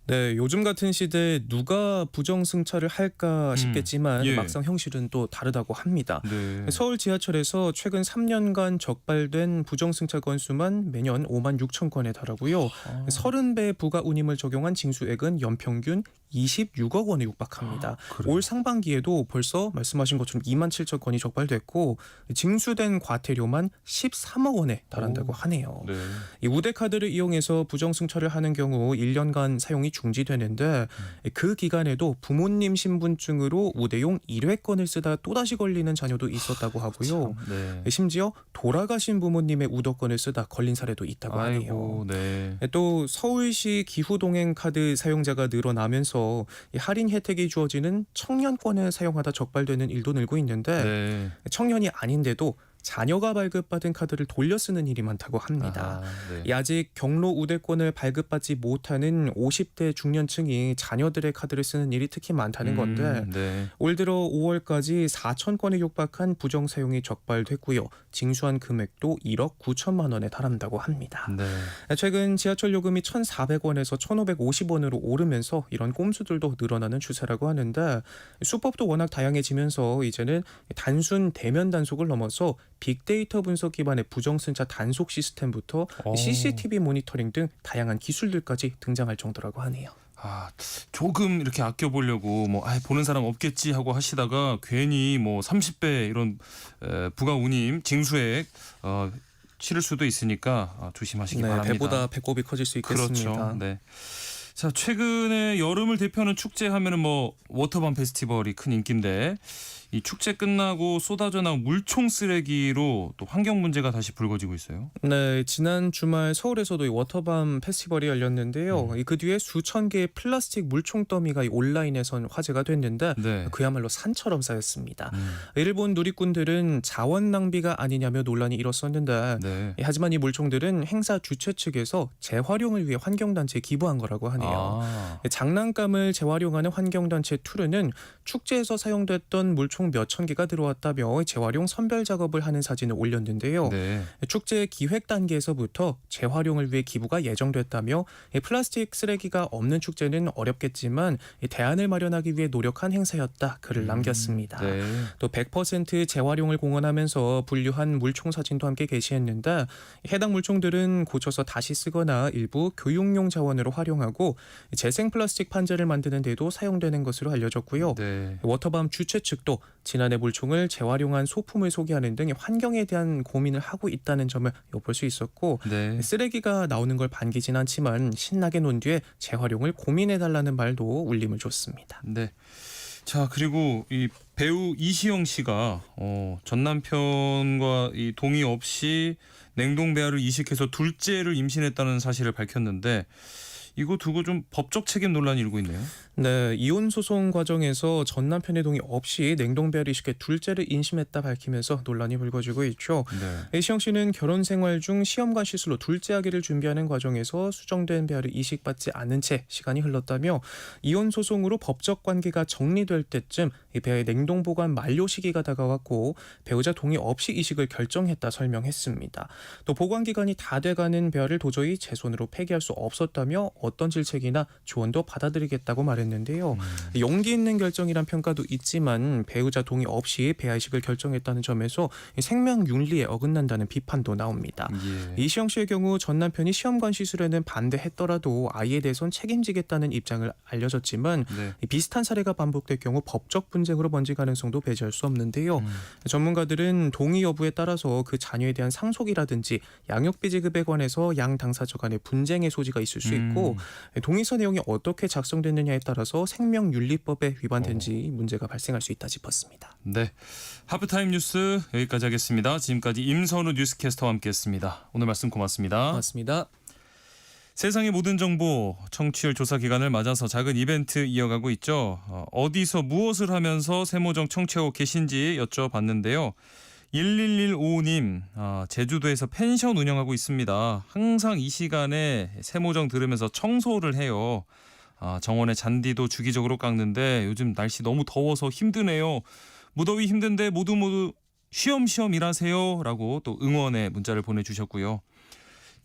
네, 요즘 같은 시대에 누가 부정승차를 할까 싶겠지만 예. 막상 현실은 또 다르다고 합니다. 네. 서울 지하철에서 최근 3년간 적발된 부정승차 건수만 매년 5만 6천 건에 달하고요. 30배 부가 운임을 적용한 징수액은 연평균 26억 원에 육박합니다. 올 상반기에도 벌써 말씀하신 것처럼 2만 7천 건이 적발됐고 징수된 과태료만 13억 원에 달한다고 하네요. 네. 이 우대카드를 이용해서 부정승차를 하는 경우 1년간 사용이 중지되는데 그 기간에도 부모님 신분증으로 우대용 1회권을 쓰다 또다시 걸리는 자녀도 있었다고 하고요. 네. 심지어 돌아가신 부모님의 우도권을 쓰다 걸린 사례도 있다고 하네요. 아이고, 네. 또 서울시 기후동행 카드 사용자가 늘어나면서 이 할인 혜택이 주어지는 청년권을 사용하다 적발되는 일도 늘고 있는데 네. 청년이 아닌데도 자녀가 발급받은 카드를 돌려 쓰는 일이 많다고 합니다. 네. 아직 경로 우대권을 발급받지 못하는 50대 중년층이 자녀들의 카드를 쓰는 일이 특히 많다는 건데 네. 올 들어 5월까지 4천 건에 육박한 부정 사용이 적발됐고요. 징수한 금액도 1억 9천만 원에 달한다고 합니다. 네. 최근 지하철 요금이 1,400원에서 1,550원으로 오르면서 이런 꼼수들도 늘어나는 추세라고 하는데 수법도 워낙 다양해지면서 이제는 단순 대면 단속을 넘어서 빅데이터 분석 기반의 부정승차 단속 시스템부터 CCTV 모니터링 등 다양한 기술들까지 등장할 정도라고 하네요. 아, 조금 이렇게 아껴보려고 뭐 보는 사람 없겠지 하고 하시다가 괜히 뭐 30배 이런 부가 운임 징수액 치를 수도 있으니까 조심하시기 바랍니다. 배보다 배꼽이 커질 수 있겠습니다. 그렇죠. 네. 자, 최근에 여름을 대표하는 축제 하면은 뭐 워터밤 페스티벌이 큰 인기인데 이 축제 끝나고 쏟아져 나온 물총 쓰레기로 또 환경 문제가 다시 불거지고 있어요. 네, 지난 주말 서울에서도 이 워터밤 페스티벌이 열렸는데요. 그 뒤에 수천 개의 플라스틱 물총 더미가 온라인에선 화제가 됐는데 네. 그야말로 산처럼 쌓였습니다. 일본 누리꾼들은 자원 낭비가 아니냐며 논란이 일었었는데 네. 하지만 이 물총들은 행사 주최 측에서 재활용을 위해 환경단체에 기부한 거라고 하네요. 때문이에요. 아. 장난감을 재활용하는 환경단체 투르는 축제에서 사용됐던 물총 몇천 개가 들어왔다며 재활용 선별 작업을 하는 사진을 올렸는데요. 네. 축제 기획 단계에서부터 재활용을 위해 기부가 예정됐다며 플라스틱 쓰레기가 없는 축제는 어렵겠지만 대안을 마련하기 위해 노력한 행사였다 글을 남겼습니다. 네. 또 100% 재활용을 공언하면서 분류한 물총 사진도 함께 게시했는데 해당 물총들은 고쳐서 다시 쓰거나 일부 교육용 자원으로 활용하고 재생 플라스틱 판재를 만드는 데도 사용되는 것으로 알려졌고요. 네. 워터밤 주최 측도 지난해 물총을 재활용한 소품을 소개하는 등 환경에 대한 고민을 하고 있다는 점을 엿볼 수 있었고 네. 쓰레기가 나오는 걸 반기진 않지만 신나게 논 뒤에 재활용을 고민해달라는 말도 울림을 줬습니다. 네. 자, 그리고 이 배우 이시영 씨가 전 남편과 이 동의 없이 냉동 배아를 이식해서 둘째를 임신했다는 사실을 밝혔는데 이거 두고 좀 법적 책임 논란이 일고 있네요. 네, 이혼 소송 과정에서 전 남편의 동의 없이 냉동 배아를 이식해 둘째를 임신했다 밝히면서 논란이 불거지고 있죠. 네. 이시영 씨는 결혼 생활 중 시험관 시술로 둘째 아기를 준비하는 과정에서 수정된 배아를 이식받지 않은 채 시간이 흘렀다며 이혼 소송으로 법적 관계가 정리될 때쯤 이 배아의 냉동 보관 만료 시기가 다가왔고 배우자 동의 없이 이식을 결정했다 설명했습니다. 또 보관 기간이 다 돼가는 배아를 도저히 제 손으로 폐기할 수 없었다며 어떤 질책이나 조언도 받아들이겠다고 말했는데요. 용기 있는 결정이란 평가도 있지만 배우자 동의 없이 배아 이식을 결정했다는 점에서 생명 윤리에 어긋난다는 비판도 나옵니다. 예. 이시영 씨의 경우 전 남편이 시험관 시술에는 반대했더라도 아이에 대해선 책임지겠다는 입장을 알려졌지만 네. 비슷한 사례가 반복될 경우 법적 분쟁으로 번질 가능성도 배제할 수 없는데요. 전문가들은 동의 여부에 따라서 그 자녀에 대한 상속이라든지 양육비 지급에 관해서 양 당사자 간의 분쟁의 소지가 있을 수 있고 동의서 내용이 어떻게 작성됐느냐에 따라서 생명윤리법에 위반된지 문제가 발생할 수 있다 짚었습니다. 네. 하프타임 뉴스 여기까지 하겠습니다. 지금까지 임선우 뉴스캐스터와 함께했습니다. 오늘 말씀 고맙습니다. 고맙습니다. 세상의 모든 정보 청취율 조사 기간을 맞아서 작은 이벤트 이어가고 있죠. 어디서 무엇을 하면서 세모정 청취하고 계신지 여쭤봤는데요. 11155님 제주도에서 펜션 운영하고 있습니다. 항상 이 시간에 세모정 들으면서 청소를 해요. 정원의 잔디도 주기적으로 깎는데 요즘 날씨 너무 더워서 힘드네요. 무더위 힘든데 모두 쉬엄쉬엄 일하세요 라고 또 응원의 문자를 보내주셨고요.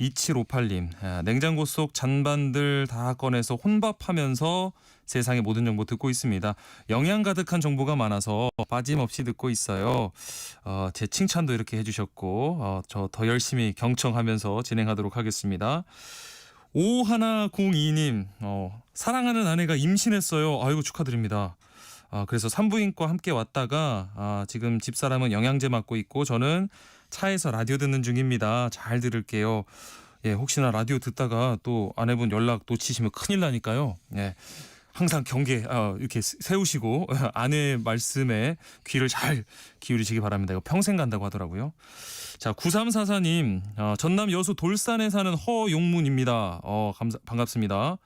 2758님 냉장고 속 잔반들 다 꺼내서 혼밥하면서 세상의 모든 정보 듣고 있습니다. 영양 가득한 정보가 많아서 빠짐없이 듣고 있어요. 제 칭찬도 이렇게 해주셨고 저 더 열심히 경청하면서 진행하도록 하겠습니다. 5102님 사랑하는 아내가 임신했어요. 아이고 축하드립니다. 그래서 산부인과 함께 왔다가 지금 집사람은 영양제 맞고 있고 저는 차에서 라디오 듣는 중입니다. 잘 들을게요. 예, 혹시나 라디오 듣다가 또 아내분 연락 놓치시면 큰일 나니까요. 예, 항상 경계 이렇게 세우시고 아내의 말씀에 귀를 잘 기울이시기 바랍니다. 이거 평생 간다고 하더라고요. 자, 9344님 전남 여수 돌산에 사는 허용문입니다. 반갑습니다.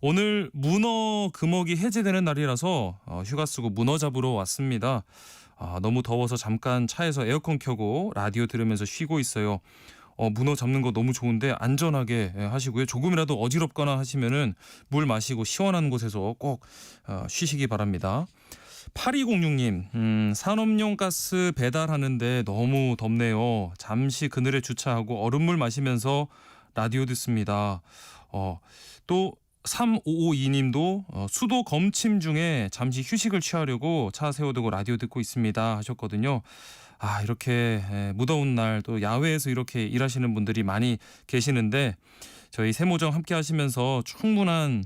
오늘 문어 금어기 해제되는 날이라서 휴가 쓰고 문어 잡으러 왔습니다. 너무 더워서 잠깐 차에서 에어컨 켜고 라디오 들으면서 쉬고 있어요. 문어 잡는 거 너무 좋은데 안전하게 하시고요. 조금이라도 어지럽거나 하시면은 물 마시고 시원한 곳에서 꼭 쉬시기 바랍니다. 8206님 산업용 가스 배달하는데 너무 덥네요. 잠시 그늘에 주차하고 얼음물 마시면서 라디오 듣습니다. 또 3552님도 수도 검침 중에 잠시 휴식을 취하려고 차 세워두고 라디오 듣고 있습니다 하셨거든요. 이렇게 무더운 날 또 야외에서 이렇게 일하시는 분들이 많이 계시는데 저희 세모정 함께 하시면서 충분한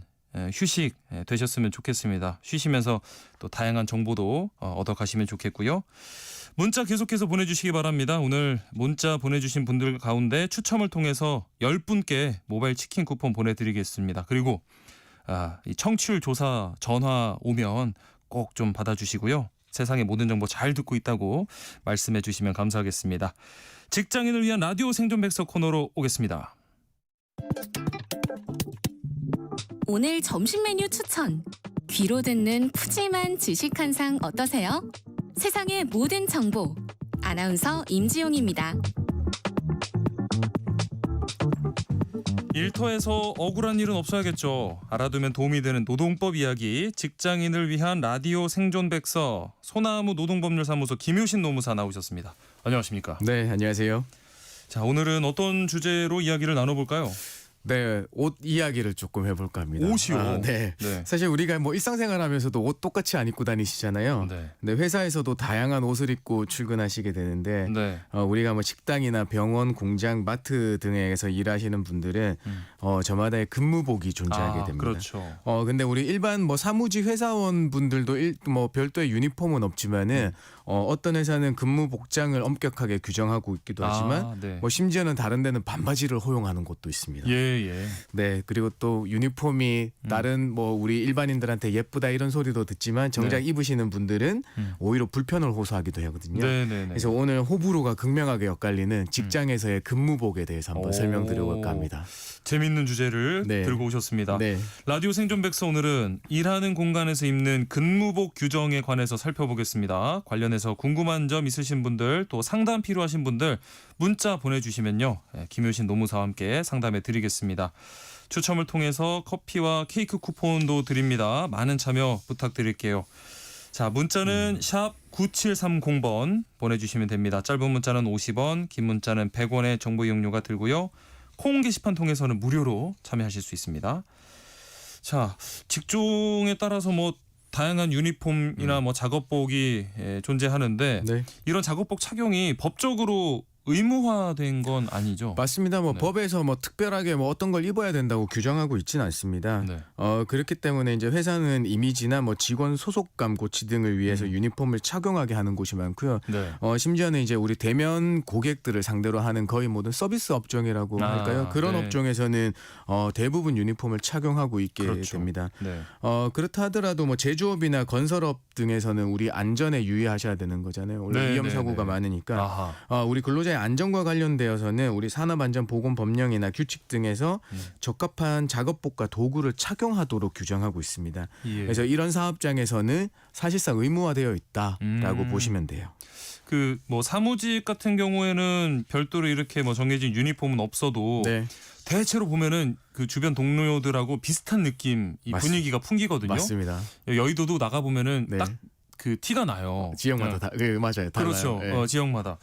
휴식 되셨으면 좋겠습니다. 쉬시면서 또 다양한 정보도 얻어가시면 좋겠고요. 문자 계속해서 보내주시기 바랍니다. 오늘 문자 보내주신 분들 가운데 추첨을 통해서 10분께 모바일 치킨 쿠폰 보내드리겠습니다. 그리고 이 청취율 조사 전화 오면 꼭 좀 받아주시고요. 세상의 모든 정보 잘 듣고 있다고 말씀해 주시면 감사하겠습니다. 직장인을 위한 라디오 생존 백서 코너로 오겠습니다. 오늘 점심 메뉴 추천. 귀로 듣는 푸짐한 지식 한 상 어떠세요? 세상의 모든 정보. 아나운서 임지용입니다. 일터에서 억울한 일은 없어야겠죠. 알아두면 도움이 되는 노동법 이야기, 직장인을 위한 라디오 생존 백서, 소나무 노동법률사무소 김효신 노무사 나오셨습니다. 안녕하십니까? 네, 안녕하세요. 자, 오늘은 어떤 주제로 이야기를 나눠볼까요? 네, 옷 이야기를 조금 해볼까 합니다. 옷이요? 네. 사실 우리가 뭐 일상생활하면서도 옷 똑같이 안 입고 다니시잖아요. 네. 근데 회사에서도 다양한 옷을 입고 출근하시게 되는데 네. 우리가 뭐 식당이나 병원, 공장, 마트 등에서 일하시는 분들은 저마다의 근무복이 존재하게 됩니다. 그렇죠. 근데 우리 일반 뭐 사무직 회사원 분들도 뭐 별도의 유니폼은 없지만은 어떤 회사는 근무 복장을 엄격하게 규정하고 있기도 하지만 네. 뭐 심지어는 다른 데는 반바지를 허용하는 곳도 있습니다. 예. 네, 그리고 또 유니폼이 다른 뭐 우리 일반인들한테 예쁘다 이런 소리도 듣지만 정작 네. 입으시는 분들은 오히려 불편을 호소하기도 하거든요. 네네네. 그래서 오늘 호불호가 극명하게 엇갈리는 직장에서의 근무복에 대해서 한번 오. 설명드려볼까 합니다. 재밌는 주제를 네. 들고 오셨습니다. 네. 라디오 생존 백서 오늘은 일하는 공간에서 입는 근무복 규정에 관해서 살펴보겠습니다. 관련해서 궁금한 점 있으신 분들 또 상담 필요하신 분들 문자 보내주시면요. 김효신 노무사와 함께 상담해 드리겠습니다. 추첨을 통해서 커피와 케이크 쿠폰도 드립니다. 많은 참여 부탁드릴게요. 자, 문자는 샵 9730번 보내주시면 됩니다. 짧은 문자는 50원, 긴 문자는 100원의 정보 이용료가 들고요. 콩 게시판 통해서는 무료로 참여하실 수 있습니다. 자, 직종에 따라서 뭐 다양한 유니폼이나 뭐 작업복이 존재하는데 네. 이런 작업복 착용이 법적으로 의무화된 건 아니죠? 맞습니다. 뭐 네. 법에서 뭐 특별하게 뭐 어떤 걸 입어야 된다고 규정하고 있지는 않습니다. 네. 그렇기 때문에 이제 회사는 이미지나 뭐 직원 소속감 고취 등을 위해서 유니폼을 착용하게 하는 곳이 많고요. 네. 심지어는 이제 우리 대면 고객들을 상대로 하는 거의 모든 서비스 업종이라고 할까요? 그런 네. 업종에서는 대부분 유니폼을 착용하고 있게 그렇죠. 됩니다. 네. 그렇다 하더라도 뭐 제조업이나 건설업 등에서는 우리 안전에 유의하셔야 되는 거잖아요. 원래 네, 위험 네, 사고가 네. 많으니까 아하. 우리 근로자의 안전과 관련되어서는 우리 산업안전보건법령이나 규칙 등에서 적합한 작업복과 도구를 착용하도록 규정하고 있습니다. 예. 그래서 이런 사업장에서는 사실상 의무화되어 있다라고 보시면 돼요. 그 뭐 사무직 같은 경우에는 별도로 이렇게 뭐 정해진 유니폼은 없어도 네. 대체로 보면은 그 주변 동료들하고 비슷한 느낌, 이 분위기가 풍기거든요. 맞습니다. 여의도도 나가 보면은 네. 딱 그 티가 나요. 지역마다 맞아요. 달라요. 그렇죠. 네. 지역마다.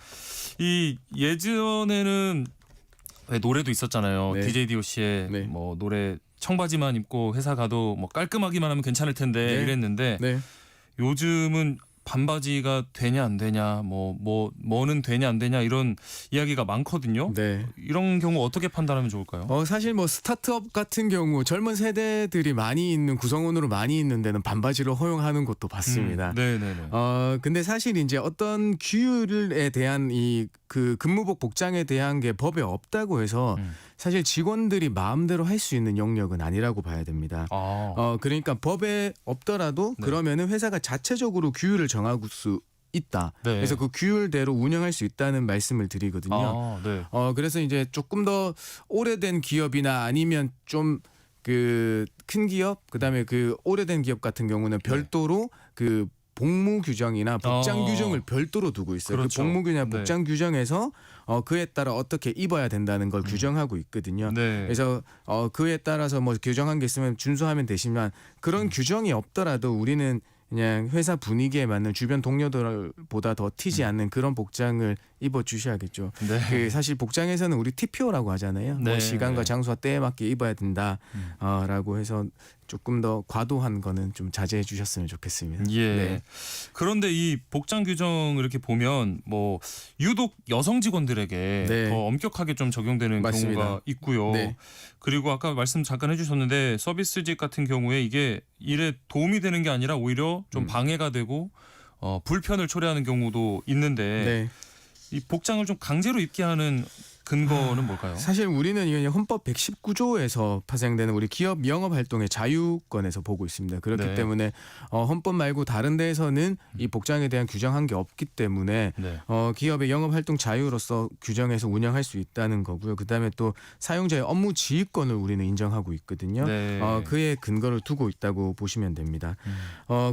이 예전에는 왜 노래도 있었잖아요. 네. DJ DOC의 네. 뭐 노래 청바지만 입고 회사 가도 뭐 깔끔하기만 하면 괜찮을 텐데 네. 이랬는데 네. 요즘은 반바지가 되냐 안 되냐 뭐는 되냐 안 되냐 이런 이야기가 많거든요. 네. 이런 경우 어떻게 판단하면 좋을까요? 사실 뭐 스타트업 같은 경우 젊은 세대들이 많이 있는 구성원으로 많이 있는 데는 반바지를 허용하는 곳도 봤습니다. 네네네. 근데 사실 이제 어떤 규율에 대한 이 그 근무복 복장에 대한 게 법에 없다고 해서 사실 직원들이 마음대로 할 수 있는 영역은 아니라고 봐야 됩니다. 그러니까 법에 없더라도 네. 그러면은 회사가 자체적으로 규율을 정할 수 있다. 네. 그래서 그 규율대로 운영할 수 있다는 말씀을 드리거든요. 네. 그래서 이제 조금 더 오래된 기업이나 아니면 좀 그 큰 기업, 그다음에 그 오래된 기업 같은 경우는 별도로 그 복무 규정이나 복장 규정을 별도로 두고 있어요. 그렇죠. 그 복무 규정이나 네. 복장 규정에서 그에 따라 어떻게 입어야 된다는 걸 규정하고 있거든요. 네. 그래서 그에 따라서 뭐 규정한 게 있으면 준수하면 되지만 그런 규정이 없더라도 우리는 그냥 회사 분위기에 맞는 주변 동료들보다 더 튀지 않는 그런 복장을 입어 주셔야겠죠. 네. 그 사실 복장에서는 우리 TPO라고 하잖아요. 네. 뭐 시간과 장소와 때에 맞게 입어야 된다라고 해서 조금 더 과도한 거는 좀 자제해 주셨으면 좋겠습니다. 예. 네. 그런데 이 복장 규정 이렇게 보면 뭐 유독 여성 직원들에게 네. 더 엄격하게 좀 적용되는 맞습니다. 경우가 있고요. 네. 그리고 아까 말씀 잠깐 해주셨는데 서비스직 같은 경우에 이게 일에 도움이 되는 게 아니라 오히려 좀 방해가 되고 불편을 초래하는 경우도 있는데 네. 이 복장을 좀 강제로 입게 하는 근거는 뭘까요? 사실 우리는 이게 헌법 119조에서 파생되는 우리 기업 영업 활동의 자유권에서 보고 있습니다. 그렇기 네. 때문에 헌법 말고 다른 데에서는 이 복장에 대한 규정한 게 없기 때문에 네. 기업의 영업 활동 자유로서 규정해서 운영할 수 있다는 거고요. 그다음에 또 사용자의 업무 지휘권을 우리는 인정하고 있거든요. 네. 그에 근거를 두고 있다고 보시면 됩니다.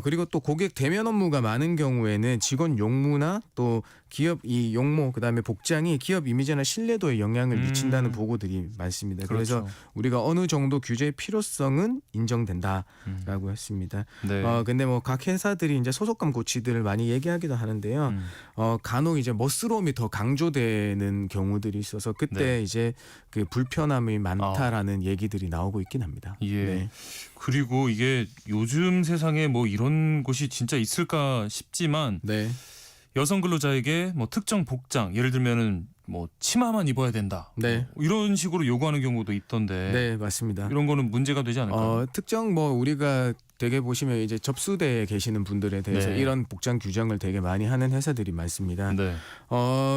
그리고 또 고객 대면 업무가 많은 경우에는 직원 용무나 또 기업 이 용모 그다음에 복장이 기업 이미지나 신뢰도 신뢰도에 영향을 미친다는 보고들이 많습니다. 그래서 그렇죠. 우리가 어느 정도 규제의 필요성은 인정된다라고 했습니다. 네. 근데 뭐 각 회사들이 이제 소속감 고치들을 많이 얘기하기도 하는데요. 간혹 이제 멋스러움이 더 강조되는 경우들이 있어서 그때 네. 이제 그 불편함이 많다라는 얘기들이 나오고 있긴 합니다. 예. 네. 그리고 이게 요즘 세상에 뭐 이런 곳이 진짜 있을까 싶지만 네. 여성 근로자에게 뭐 특정 복장, 예를 들면은 뭐 치마만 입어야 된다. 네. 뭐 이런 식으로 요구하는 경우도 있던데. 네, 맞습니다. 이런 거는 문제가 되지 않을까요? 특정 뭐 우리가 되게 보시면 이제 접수대에 계시는 분들에 대해서 네. 이런 복장 규정을 되게 많이 하는 회사들이 많습니다. 네.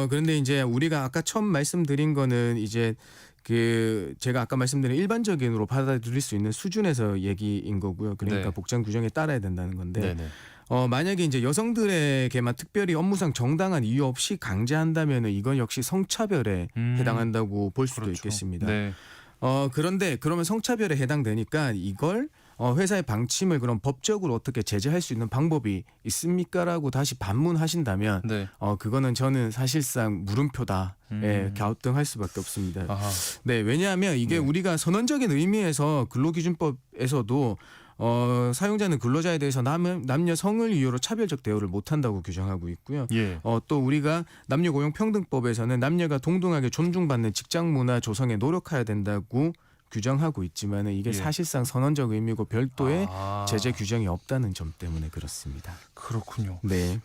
그런데 이제 우리가 아까 처음 말씀드린 거는 이제 그 제가 아까 말씀드린 일반적인으로 받아들일 수 있는 수준에서 얘기인 거고요. 그러니까 네. 복장 규정에 따라야 된다는 건데 네네. 만약에 이제 여성들에게만 특별히 업무상 정당한 이유 없이 강제한다면은 이건 역시 성차별에 해당한다고 볼 수도 그렇죠. 있겠습니다. 네. 그런데 그러면 성차별에 해당되니까 이걸 회사의 방침을 그럼 법적으로 어떻게 제재할 수 있는 방법이 있습니까라고 다시 반문하신다면 네. 그거는 저는 사실상 물음표다. 갸우뚱할 수밖에 없습니다. 아하. 네, 왜냐하면 이게 네. 우리가 선언적인 의미에서 근로기준법에서도 사용자는 근로자에 대해서 남녀 성을 이유로 차별적 대우를 못한다고 규정하고 있고요. 예. 또 우리가 남녀고용평등법에서는 남녀가 동등하게 존중받는 직장 문화 조성에 노력해야 된다고 규정하고 있지만은 이게 예. 사실상 선언적 의미고 별도의 아. 제재 규정이 없다는 점 때문에 그렇습니다. 그렇군요. 네.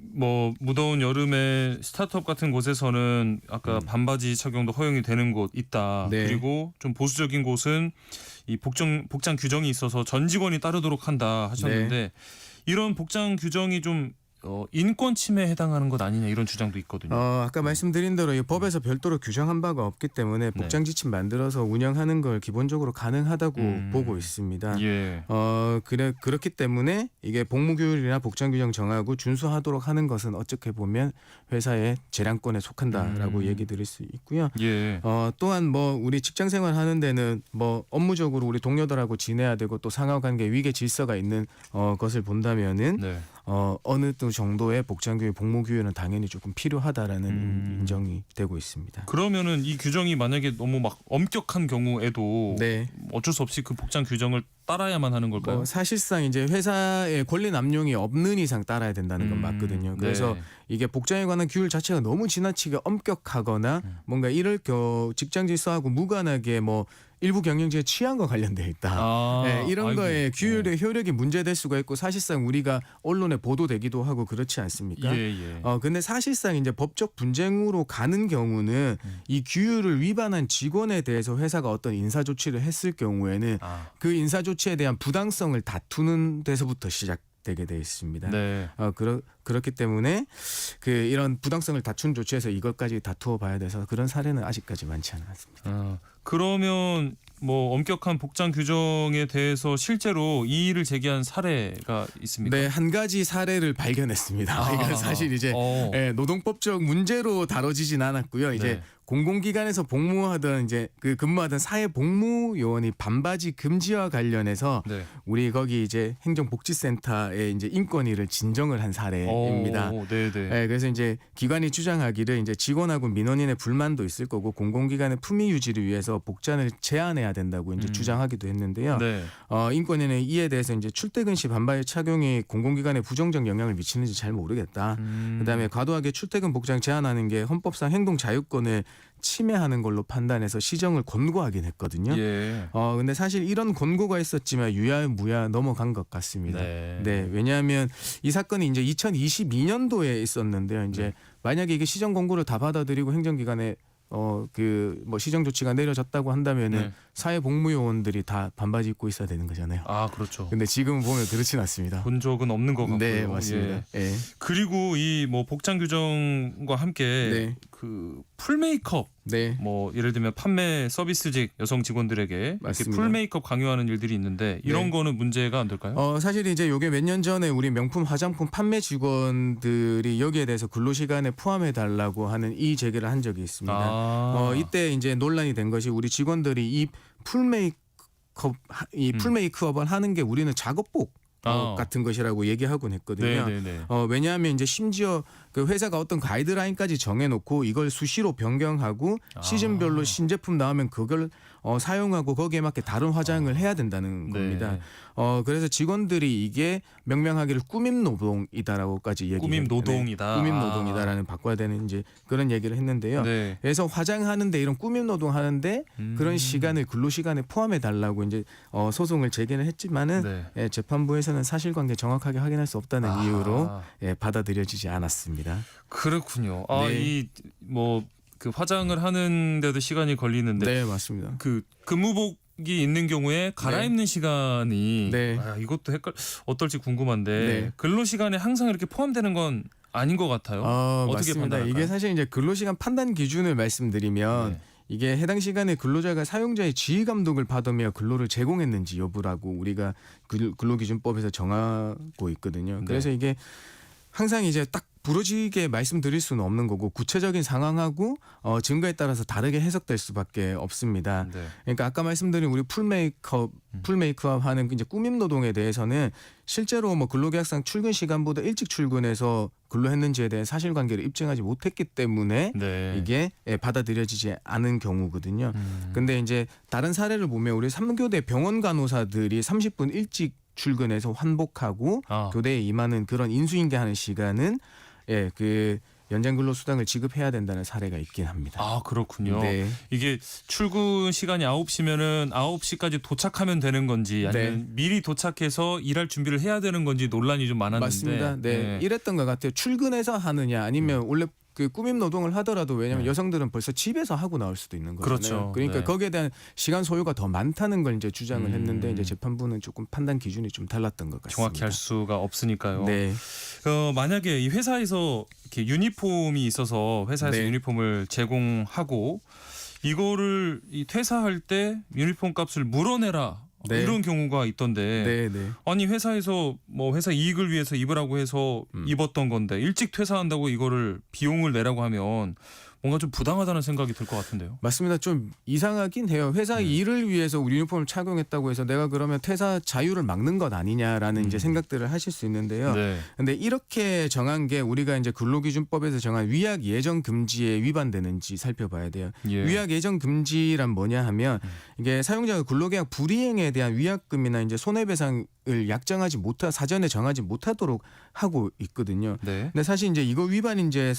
뭐 무더운 여름에 스타트업 같은 곳에서는 아까 반바지 착용도 허용이 되는 곳 있다. 네. 그리고 좀 보수적인 곳은 이 복장 규정이 있어서 전 직원이 따르도록 한다 하셨는데 네. 이런 복장 규정이 좀 인권 침해에 해당하는 것 아니냐 이런 주장도 있거든요. 아까 말씀드린 대로 이 법에서 별도로 규정한 바가 없기 때문에 복장 지침 만들어서 운영하는 걸 기본적으로 가능하다고 보고 있습니다. 예. 그렇기 때문에 이게 복무규율이나 복장 규정 정하고 준수하도록 하는 것은 어떻게 보면 회사의 재량권에 속한다라고 얘기 드릴 수 있고요. 예. 또한 뭐 우리 직장 생활 하는 데는 뭐 업무적으로 우리 동료들하고 지내야 되고 또 상하관계 위계 질서가 있는 것을 본다면은 네. 어느 정도의 복장규율, 복무규율은 당연히 조금 필요하다라는 인정이 되고 있습니다. 그러면은 이 규정이 만약에 너무 막 엄격한 경우에도 네. 어쩔 수 없이 그 복장 규정을 따라야만 하는 걸까요? 사실상 이제 회사의 권리 남용이 없는 이상 따라야 된다는 건 맞거든요. 그래서 네. 이게 복장에 관한 규율 자체가 너무 지나치게 엄격하거나 뭔가 이럴 직장 질서하고 무관하게 뭐 일부 경영진의 취향과 관련돼 있다. 네, 이런 아이고. 거에 규율의 효력이 문제될 수가 있고 사실상 우리가 언론에 보도되기도 하고 그렇지 않습니까? 예. 근데 사실상 이제 법적 분쟁으로 가는 경우는 이 규율을 위반한 직원에 대해서 회사가 어떤 인사 조치를 했을 경우에는 그 인사 조치에 대한 부당성을 다투는 데서부터 시작되게 돼 있습니다. 네. 그렇기 때문에 이런 부당성을 다툰 조치에서 이것까지 다투어 봐야 돼서 그런 사례는 아직까지 많지 않았습니다. 그러면 뭐 엄격한 복장 규정에 대해서 실제로 이의를 제기한 사례가 있습니까? 네, 한 가지 사례를 발견했습니다. 이건 사실 이제 노동법적 문제로 다뤄지진 않았고요. 이제 네. 공공기관에서 복무하던 이제 근무하던 사회복무요원이 반바지 금지와 관련해서 네. 우리 거기 이제 행정복지센터에 이제 인권위를 진정을 한 사례입니다. 네네. 네, 그래서 이제 기관이 주장하기를 이제 직원하고 민원인의 불만도 있을 거고 공공기관의 품위 유지를 위해서 복장을 제한해야 된다고 이제 주장하기도 했는데요. 네. 인권위는 이에 대해서 이제 출퇴근 시 반바지 착용이 공공기관에 부정적 영향을 미치는지 잘 모르겠다. 그다음에 과도하게 출퇴근 복장 제한하는 게 헌법상 행동 자유권을 침해하는 걸로 판단해서 시정을 권고하긴 했거든요. 예. 근데 사실 이런 권고가 있었지만 유야무야 넘어간 것 같습니다. 네, 왜냐하면 이 사건이 이제 2022년도에 있었는데요. 이제 만약에 이게 시정 권고를 다 받아들이고 행정기관에 뭐 시정 조치가 내려졌다고 한다면은 사회복무요원들이 다 반바지 입고 있어야 되는 거잖아요. 그렇죠. 근데 지금 보면 그렇진 않습니다. 본 적은 없는 것 같고요. 네, 맞습니다. 예. 그리고 이 뭐 복장 규정과 함께 그 풀 메이크업 뭐 예를 들면 판매 서비스직 여성 직원들에게 이렇게 맞습니다. 풀 메이크업 강요하는 일들이 있는데 이런 거는 문제가 안 될까요? 사실 이제 요게 몇 년 전에 우리 명품 화장품 판매 직원들이 여기에 대해서 근로시간에 포함해 달라고 하는 이의 제기를 한 적이 있습니다. 이때 이제 논란이 된 것이 우리 직원들이 이 풀 메이크업을 하는 게 우리는 작업복 같은 것이라고 얘기하곤 했거든요. 네네네. 왜냐하면 이제 심지어 그 회사가 어떤 가이드라인까지 정해놓고 이걸 수시로 변경하고 시즌별로 신제품 나오면 그걸 사용하고 거기에 맞게 다른 화장을 해야 된다는 겁니다. 네. 그래서 직원들이 이게 명명하기를 꾸밈 노동이다라고까지 얘기해요. 꾸밈 노동이다. 꾸밈 노동이다라는 바꿔야 되는 이제 그런 얘기를 했는데요. 네. 그래서 화장하는데 이런 꾸밈 노동하는데 그런 시간을 근로 시간에 포함해 달라고 이제 소송을 제기를 했지만은 네. 예, 재판부에서는 사실관계 정확하게 확인할 수 없다는 이유로 예, 받아들여지지 않았습니다. 그렇군요. 네. 이 뭐 그 화장을 하는데도 시간이 걸리는데 네, 맞습니다. 그 근무복이 있는 경우에 갈아입는 시간이 네. 이것도 어떨지 궁금한데 네. 근로 시간에 항상 이렇게 포함되는 건 아닌 것 같아요. 어떻게 맞습니다. 판단할까요? 이게 사실 이제 근로시간 판단 기준을 말씀드리면 네. 이게 해당 시간에 근로자가 사용자의 지휘 감독을 받으며 근로를 제공했는지 여부라고 우리가 근로기준법에서 정하고 있거든요. 그래서 이게 항상 이제 딱 부러지게 말씀드릴 수는 없는 거고 구체적인 상황하고 증거에 따라서 다르게 해석될 수밖에 없습니다. 네. 그러니까 아까 말씀드린 우리 풀메이크업 하는 이제 꾸밈 노동에 대해서는 실제로 뭐 근로계약상 출근 시간보다 일찍 출근해서 근로했는지에 대한 사실관계를 입증하지 못했기 때문에 네. 이게 받아들여지지 않은 경우거든요. 근데 이제 다른 사례를 보면 우리 3교대 병원 간호사들이 30분 일찍 출근해서 환복하고 교대에 임하는 그런 인수인계하는 시간은 그 연장 근로수당을 지급해야 된다는 사례가 있긴 합니다. 아, 그렇군요. 네. 이게 출근 시간이 9시면은 9시까지 도착하면 되는 건지 아니면 미리 도착해서 일할 준비를 해야 되는 건지 논란이 좀 많았는데. 맞습니다. 네. 이랬던 것 같아요. 출근해서 하느냐 아니면 원래 그 꾸밈 노동을 하더라도 왜냐하면 여성들은 벌써 집에서 하고 나올 수도 있는 거잖아요. 그렇죠. 그러니까 네. 거기에 대한 시간 소요가 더 많다는 걸 이제 주장을 했는데 이제 재판부는 조금 판단 기준이 좀 달랐던 것 같습니다. 정확히 할 수가 없으니까요. 네. 만약에 이 회사에서 이렇게 유니폼이 있어서 회사에서 네. 유니폼을 제공하고 이거를 퇴사할 때 유니폼 값을 물어내라. 네. 이런 경우가 있던데 아니 회사에서 뭐 회사 이익을 위해서 입으라고 해서 입었던 건데 일찍 퇴사한다고 이거를 비용을 내라고 하면 뭔가 좀 부당하다는 생각이 들 것 같은데요. 맞습니다. 좀 이상하긴 해요. 회사 일을 위해서 우리 유니폼을 착용했다고 해서 내가 그러면 퇴사 자유를 막는 것 아니냐라는 이제 생각들을 하실 수 있는데요. 네. 근데 이렇게 정한 게 우리가 이제 근로기준법에서 정한 위약 예정 금지에 위반되는지 살펴봐야 돼요. 예. 위약 예정 금지란 뭐냐 하면 이게 사용자가 근로계약 불이행에 대한 위약금이나 이제 손해배상을 약정하지 사전에 정하지 못하도록 하고 있거든요. 네. 근데 사실 이제 이거 위반 이제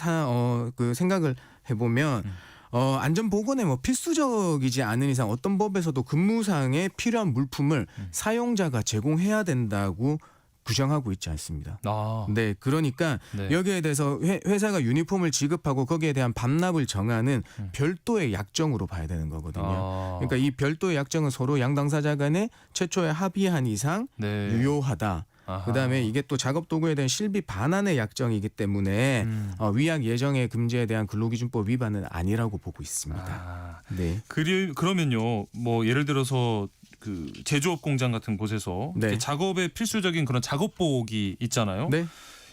그 생각을 해보면 안전보건에 뭐 필수적이지 않은 이상 어떤 법에서도 근무상에 필요한 물품을 사용자가 제공해야 된다고 규정하고 있지 않습니다. 네, 그러니까 여기에 대해서 회사가 유니폼을 지급하고 거기에 대한 반납을 정하는 별도의 약정으로 봐야 되는 거거든요. 그러니까 이 별도의 약정은 서로 양 당사자 간에 최초에 합의한 이상 유효하다. 그다음에 이게 또 작업 도구에 대한 실비 반환의 약정이기 때문에 위약 예정의 금지에 대한 근로기준법 위반은 아니라고 보고 있습니다. 네. 그러면요, 뭐 예를 들어서 그 제조업 공장 같은 곳에서 작업에 필수적인 그런 작업복이 있잖아요.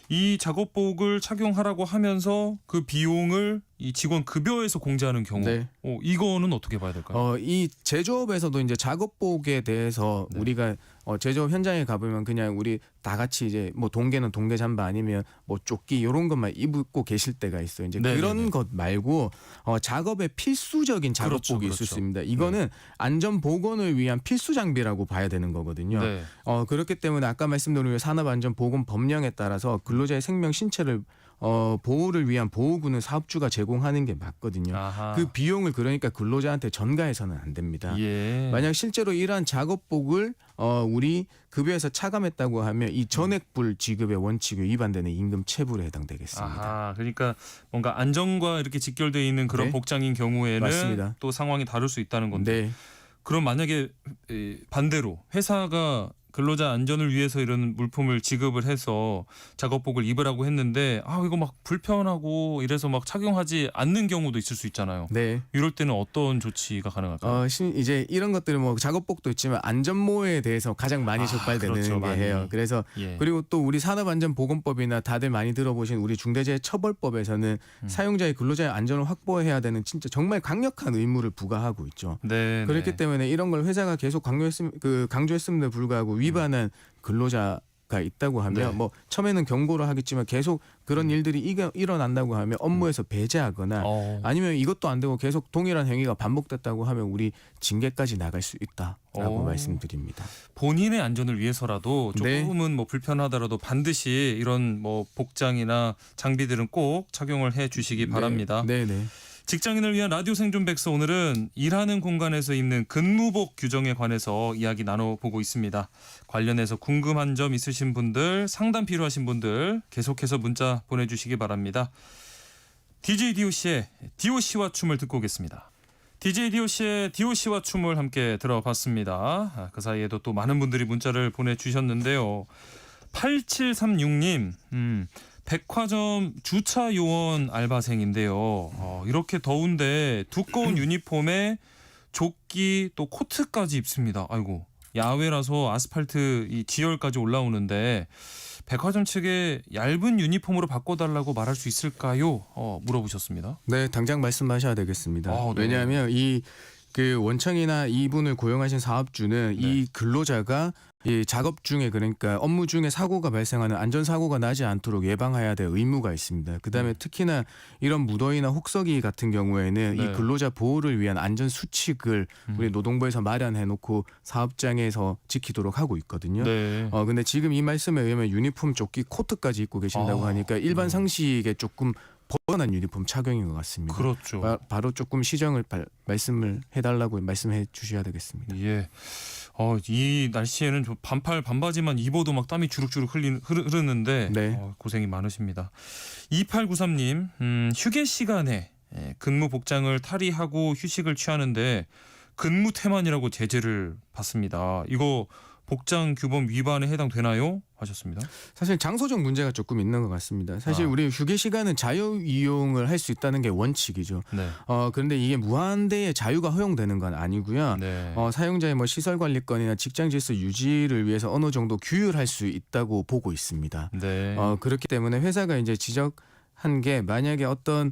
이 작업복을 착용하라고 하면서 그 비용을 이 직원 급여에서 공제하는 경우, 이거는 어떻게 봐야 될까요? 이 제조업에서도 이제 작업복에 대해서 우리가 제조업 현장에 가보면 그냥 우리 다 같이 이제 뭐 동계는 동계 잠바 아니면 뭐 조끼 이런 것만 입고 계실 때가 있어요. 이제 그런 것 말고 작업에 필수적인 작업복이 있을 수 있습니다. 이거는 안전 보건을 위한 필수 장비라고 봐야 되는 거거든요. 그렇기 때문에 아까 말씀드린 산업안전보건법령에 따라서 근로자의 생명 신체를 보호를 위한 보호구는 사업주가 제공하는 게 맞거든요. 그 비용을 그러니까 근로자한테 전가해서는 안 됩니다. 만약 실제로 이러한 작업복을 우리 급여에서 차감했다고 하면 이 전액불 지급의 원칙에 위반되는 임금 체불에 해당되겠습니다. 그러니까 뭔가 안전과 이렇게 직결되어 있는 그런 복장인 경우에는 맞습니다. 또 상황이 다를 수 있다는 건데. 그럼 만약에 반대로 회사가 근로자 안전을 위해서 이런 물품을 지급을 해서 작업복을 입으라고 했는데 이거 막 불편하고 이래서 막 착용하지 않는 경우도 있을 수 있잖아요. 이럴 때는 어떤 조치가 가능할까요? 이제 이런 것들은 뭐 작업복도 있지만 안전모에 대해서 가장 많이 적발되는 게 해요. 그래서 그리고 또 우리 산업안전보건법이나 다들 많이 들어보신 우리 중대재해처벌법에서는 사용자의 근로자의 안전을 확보해야 되는 진짜 정말 강력한 의무를 부과하고 있죠. 그렇기 때문에 이런 걸 회사가 계속 강조했음에도 불구하고 위반한 근로자 가 있다고 하면 네. 뭐 처음에는 경고를 하겠지만 계속 그런 일들이 일어난다고 하면 업무에서 배제하거나 아니면 이것도 안 되고 계속 동일한 행위가 반복됐다고 하면 우리 징계까지 나갈 수 있다라고 말씀드립니다. 본인의 안전을 위해서라도 조금은 뭐 불편하더라도 반드시 이런 뭐 복장이나 장비들은 꼭 착용을 해 주시기 바랍니다. 네. 직장인을 위한 라디오 생존 백서, 오늘은 일하는 공간에서 입는 근무복 규정에 관해서 이야기 나눠보고 있습니다. 관련해서 궁금한 점 있으신 분들, 상담 필요하신 분들 계속해서 문자 보내주시기 바랍니다. DJ DOC의 DOC와 춤을 듣고 오겠습니다. DJ DOC의 DOC와 춤을 함께 들어봤습니다. 그 사이에도 또 많은 분들이 문자를 보내주셨는데요. 8736님, 백화점 주차 요원 알바생인데요. 이렇게 더운데 두꺼운 유니폼에 조끼 또 코트까지 입습니다. 아이고, 야외라서 아스팔트 이 지열까지 올라오는데 백화점 측에 얇은 유니폼으로 바꿔달라고 말할 수 있을까요? 물어보셨습니다. 네, 당장 말씀하셔야 되겠습니다. 네. 왜냐하면 그 원청이나 이분을 고용하신 사업주는 이 근로자가 이 작업 중에, 그러니까 업무 중에 사고가 발생하는 안전사고가 나지 않도록 예방해야 될 의무가 있습니다. 그다음에 특히나 이런 무더위나 혹서기 같은 경우에는 이 근로자 보호를 위한 안전 수칙을 우리 노동부에서 마련해 놓고 사업장에서 지키도록 하고 있거든요. 근데 지금 이 말씀에 의하면 유니폼, 조끼, 코트까지 입고 계신다고 하니까 일반 상식에 조금 벗어난 유니폼 착용인 것 같습니다. 그렇죠. 바로 조금 시정을 말씀을 해달라고 말씀해 주셔야 되겠습니다. 예. 이 날씨에는 반팔 반바지만 입어도 막 땀이 주룩주룩 흐르는데 고생이 많으십니다. 2893님, 휴게 시간에 근무 복장을 탈의하고 휴식을 취하는데 근무 태만이라고 제재를 받습니다. 이거 복장 규범 위반에 해당되나요? 하셨습니다. 사실 장소적 문제가 조금 있는 것 같습니다. 사실 우리 휴게 시간은 자유 이용을 할 수 있다는 게 원칙이죠. 그런데 이게 무한대의 자유가 허용되는 건 아니고요. 사용자의 뭐 시설 관리권이나 직장 질서 유지를 위해서 어느 정도 규율할 수 있다고 보고 있습니다. 그렇기 때문에 회사가 이제 지적한 게, 만약에 어떤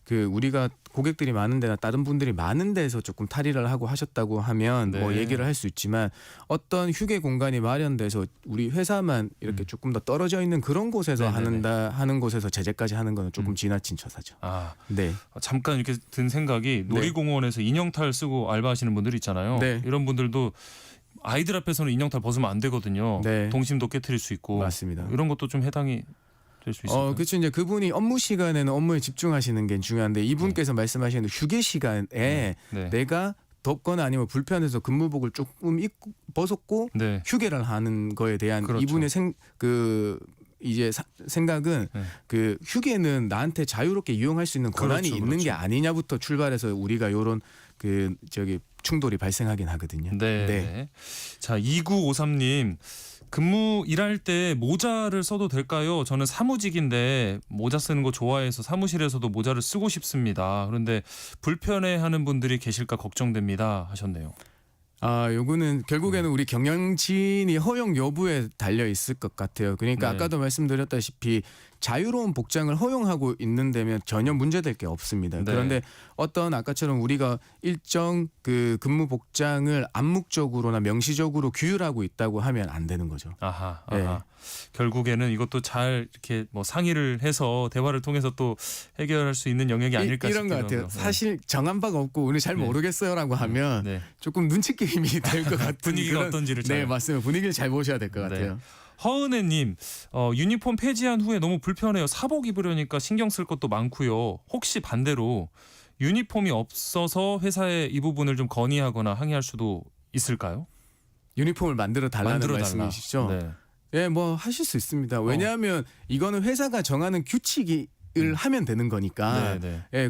우리가 고객들이 많은 데나 다른 분들이 많은 데서 조금 탈의를 하고 하셨다고 하면 뭐 얘기를 할 수 있지만, 어떤 휴게 공간이 마련돼서 우리 회사만 이렇게 조금 더 떨어져 있는 그런 곳에서 하는 곳에서 제재까지 하는 거는 조금 지나친 처사죠. 잠깐 이렇게 든 생각이, 놀이공원에서 인형탈 쓰고 알바하시는 분들 있잖아요. 이런 분들도 아이들 앞에서는 인형탈 벗으면 안 되거든요. 동심도 깨트릴 수 있고. 맞습니다. 이런 것도 좀 해당이 될 수 있을까요? 그렇죠. 이제 그분이 업무 시간에는 업무에 집중하시는 게 중요한데, 이분께서 말씀하시는 휴게 시간에 내가 덥거나 아니면 불편해서 근무복을 조금 벗었고 휴게를 하는 거에 대한 이분의 생각은 휴게는 나한테 자유롭게 이용할 수 있는 권한이 있는 게 아니냐부터 출발해서 우리가 요런 충돌이 발생하긴 하거든요. 자, 2953님, 일할 때 모자를 써도 될까요? 저는 사무직인데 모자 쓰는 거 좋아해서 사무실에서도 모자를 쓰고 싶습니다. 그런데 불편해하는 분들이 계실까 걱정됩니다. 하셨네요. 요거는 결국에는 우리 경영진이 허용 여부에 달려 있을 것 같아요. 그러니까 아까도 말씀드렸다시피 자유로운 복장을 허용하고 있는 데면 전혀 문제될 게 없습니다. 그런데 어떤 아까처럼 우리가 일정 근무 복장을 암묵적으로나 명시적으로 규율하고 있다고 하면 안 되는 거죠. 결국에는 이것도 잘 이렇게 뭐 상의를 해서 대화를 통해서 또 해결할 수 있는 영역이 아닐까 이런 것 같아요. 사실 정한 바가 없고 우리 잘 모르겠어요라고 하면 조금 눈치 게임이 될 것 같은 분위기가 어떤지를 잘. 맞습니다. 분위기를 잘 보셔야 될 것 같아요. 허은혜님, 유니폼 폐지한 후에 너무 불편해요. 사복 입으려니까 신경 쓸 것도 많고요. 혹시 반대로 유니폼이 없어서 회사에 이 부분을 좀 건의하거나 항의할 수도 있을까요? 유니폼을 만들어 달라는 말씀이시죠? 뭐 하실 수 있습니다. 왜냐하면 이거는 회사가 정하는 규칙이 하면 되는 거니까.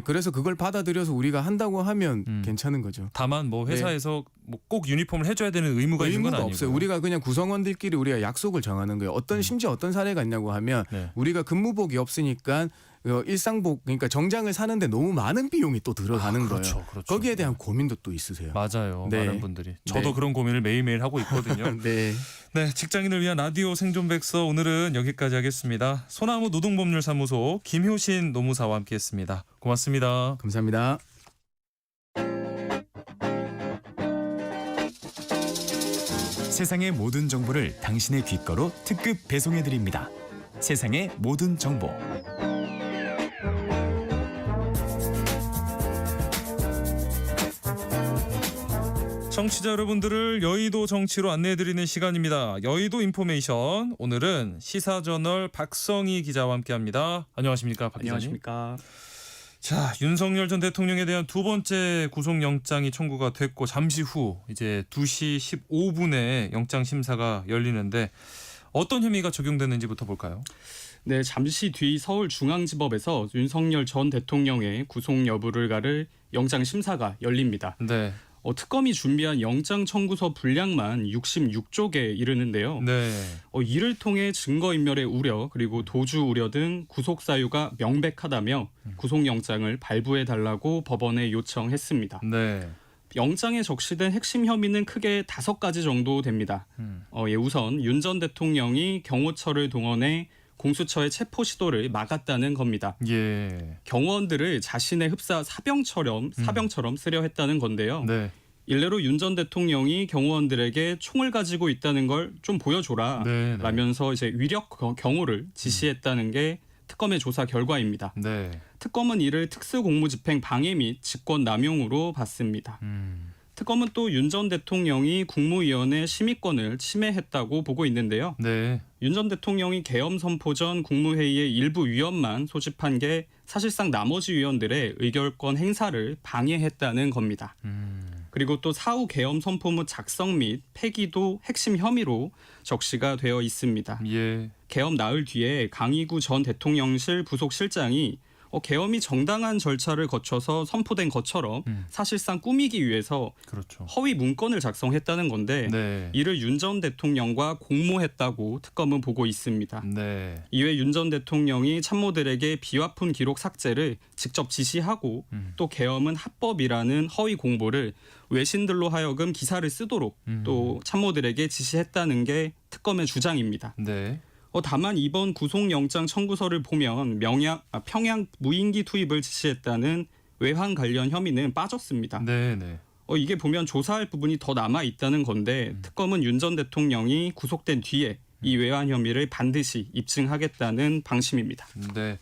그래서 그걸 받아들여서 우리가 한다고 하면 괜찮은 거죠. 다만 뭐 회사에서 뭐 꼭 유니폼을 해줘야 되는 의무가 있는 건 아니고요. 없어요. 우리가 그냥 구성원들끼리 우리가 약속을 정하는 거예요. 심지어 어떤 사례가 있냐고 하면 우리가 근무복이 없으니까 일상복, 그러니까 정장을 사는데 너무 많은 비용이 또 들어가는 거예요. 거기에 대한 고민도 또 있으세요. 맞아요. 많은 분들이. 저도 그런 고민을 매일매일 하고 있거든요. 직장인을 위한 라디오 생존 백서, 오늘은 여기까지 하겠습니다. 소나무 노동법률사무소 김효신 노무사와 함께했습니다. 고맙습니다. 감사합니다. 세상의 모든 정보를 당신의 귓가로 특급 배송해드립니다. 세상의 모든 정보. 청취자 여러분들을 여의도 정치로 안내해드리는 시간입니다. 여의도 인포메이션. 오늘은 시사저널 박성희 기자와 함께합니다. 안녕하십니까, 박 기자님. 안녕하십니까. 자, 윤석열 전 대통령에 대한 두 번째 구속영장이 청구가 됐고 잠시 후 이제 2시 15분에 영장 심사가 열리는데 어떤 혐의가 적용됐는지부터 볼까요? 네, 잠시 뒤 서울중앙지법에서 윤석열 전 대통령의 구속 여부를 가를 영장 심사가 열립니다. 네. 특검이 준비한 영장 청구서 분량만 66쪽에 이르는데요. 네. 이를 통해 증거인멸의 우려 그리고 도주 우려 등 구속 사유가 명백하다며 구속영장을 발부해달라고 법원에 요청했습니다. 네. 영장에 적시된 핵심 혐의는 크게 5가지 정도 됩니다. 우선 윤 전 대통령이 경호처를 동원해 공수처의 체포 시도를 막았다는 겁니다. 예. 경호원들을 자신의 흡사 사병처럼 쓰려 했다는 건데요. 네. 일례로 윤 전 대통령이 경호원들에게 총을 가지고 있다는 걸 좀 보여줘라 네, 네. 라면서 이제 위력 경호를 지시했다는 게 특검의 조사 결과입니다. 네. 특검은 이를 특수공무집행 방해 및 직권남용으로 봤습니다. 특검은 또 윤 전 대통령이 국무위원회 심의권을 침해했다고 보고 있는데요. 네. 윤 전 대통령이 계엄 선포 전 국무회의의 일부 위원만 소집한 게 사실상 나머지 위원들의 의결권 행사를 방해했다는 겁니다. 그리고 또 사후 계엄 선포문 작성 및 폐기도 핵심 혐의로 적시가 되어 있습니다. 예. 계엄 나흘 뒤에 강희구 전 대통령실 부속실장이 계엄이 정당한 절차를 거쳐서 선포된 것처럼 사실상 꾸미기 위해서 그렇죠. 허위 문건을 작성했다는 건데 네. 이를 윤 전 대통령과 공모했다고 특검은 보고 있습니다. 네. 이외 윤 전 대통령이 참모들에게 비화품 기록 삭제를 직접 지시하고 또 계엄은 합법이라는 허위 공보를 외신들로 하여금 기사를 쓰도록 또 참모들에게 지시했다는 게 특검의 주장입니다. 네. 다만 이번 구속영장 청구서를 보면 평양 무인기 투입을 지시했다는 외환 관련 혐의는 빠졌습니다. 네, 네. 이게 보면 조사할 부분이 더 남아 있다는 건데 특검은 윤 전 대통령이 구속된 뒤에 이 외환 혐의를 반드시 입증하겠다는 방침입니다. 네.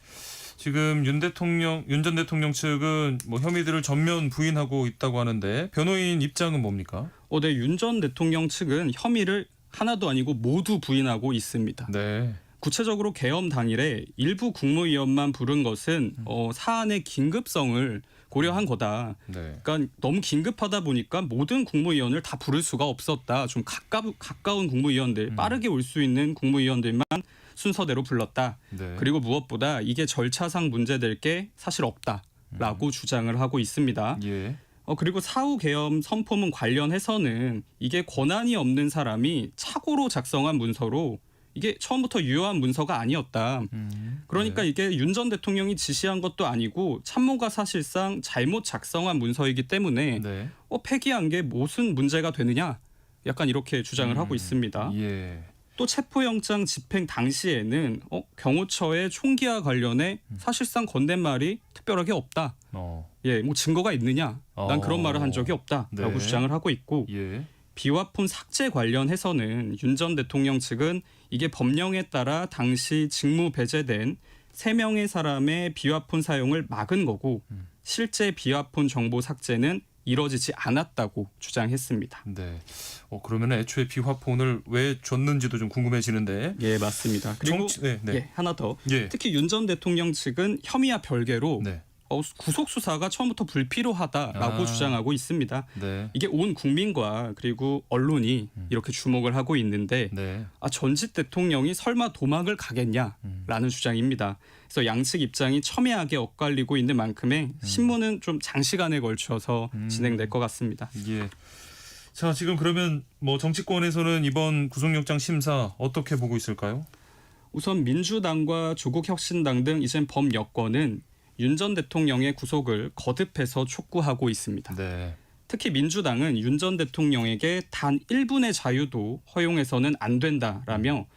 지금 윤 전 대통령 측은 뭐 혐의들을 전면 부인하고 있다고 하는데 변호인 입장은 뭡니까? 네, 윤 전 대통령 측은 혐의를 하나도 아니고 모두 부인하고 있습니다. 네. 구체적으로 계엄 당일에 일부 국무위원만 부른 것은 사안의 긴급성을 고려한 거다. 네. 그러니까 너무 긴급하다 보니까 모든 국무위원을 다 부를 수가 없었다. 좀 가까운 국무위원들, 빠르게 올 수 있는 국무위원들만 순서대로 불렀다. 네. 그리고 무엇보다 이게 절차상 문제될 게 사실 없다라고 주장을 하고 있습니다. 예. 그리고 사후 계엄 선포문 관련해서는 이게 권한이 없는 사람이 착오로 작성한 문서로 이게 처음부터 유효한 문서가 아니었다. 그러니까 네. 이게 윤 전 대통령이 지시한 것도 아니고 참모가 사실상 잘못 작성한 문서이기 때문에 네. 폐기한 게 무슨 문제가 되느냐? 약간 이렇게 주장을 하고 있습니다. 예. 또 체포영장 집행 당시에는 경호처의 총기와 관련해 사실상 건넨 말이 특별하게 없다. 뭐 증거가 있느냐? 난 그런 말을 한 적이 없다라고 네. 주장을 하고 있고 예. 비화품 삭제 관련해서는 윤 전 대통령 측은 이게 법령에 따라 당시 직무 배제된 3명의 사람의 비화폰 사용을 막은 거고 실제 비화폰 정보 삭제는 이뤄지지 않았다고 주장했습니다. 네. 그러면 애초에 비화폰을 왜 줬는지도 좀 궁금해지는데. 예, 맞습니다. 그리고 하나 더. 예. 특히 윤 전 대통령 측은 혐의와 별개로 네. 구속 수사가 처음부터 불필요하다라고 주장하고 있습니다. 네. 이게 온 국민과 그리고 언론이 이렇게 주목을 하고 있는데 네. 전직 대통령이 설마 도망을 가겠냐라는 주장입니다. 그래서 양측 입장이 첨예하게 엇갈리고 있는 만큼에 신문은 좀 장시간에 걸쳐서 진행될 것 같습니다. 예. 자, 지금 그러면 뭐 정치권에서는 이번 구속영장 심사 어떻게 보고 있을까요? 우선 민주당과 조국혁신당 등 이젠 범여권은 윤 전 대통령의 구속을 거듭해서 촉구하고 있습니다. 네. 특히 민주당은 윤 전 대통령에게 단 1분의 자유도 허용해서는 안 된다라며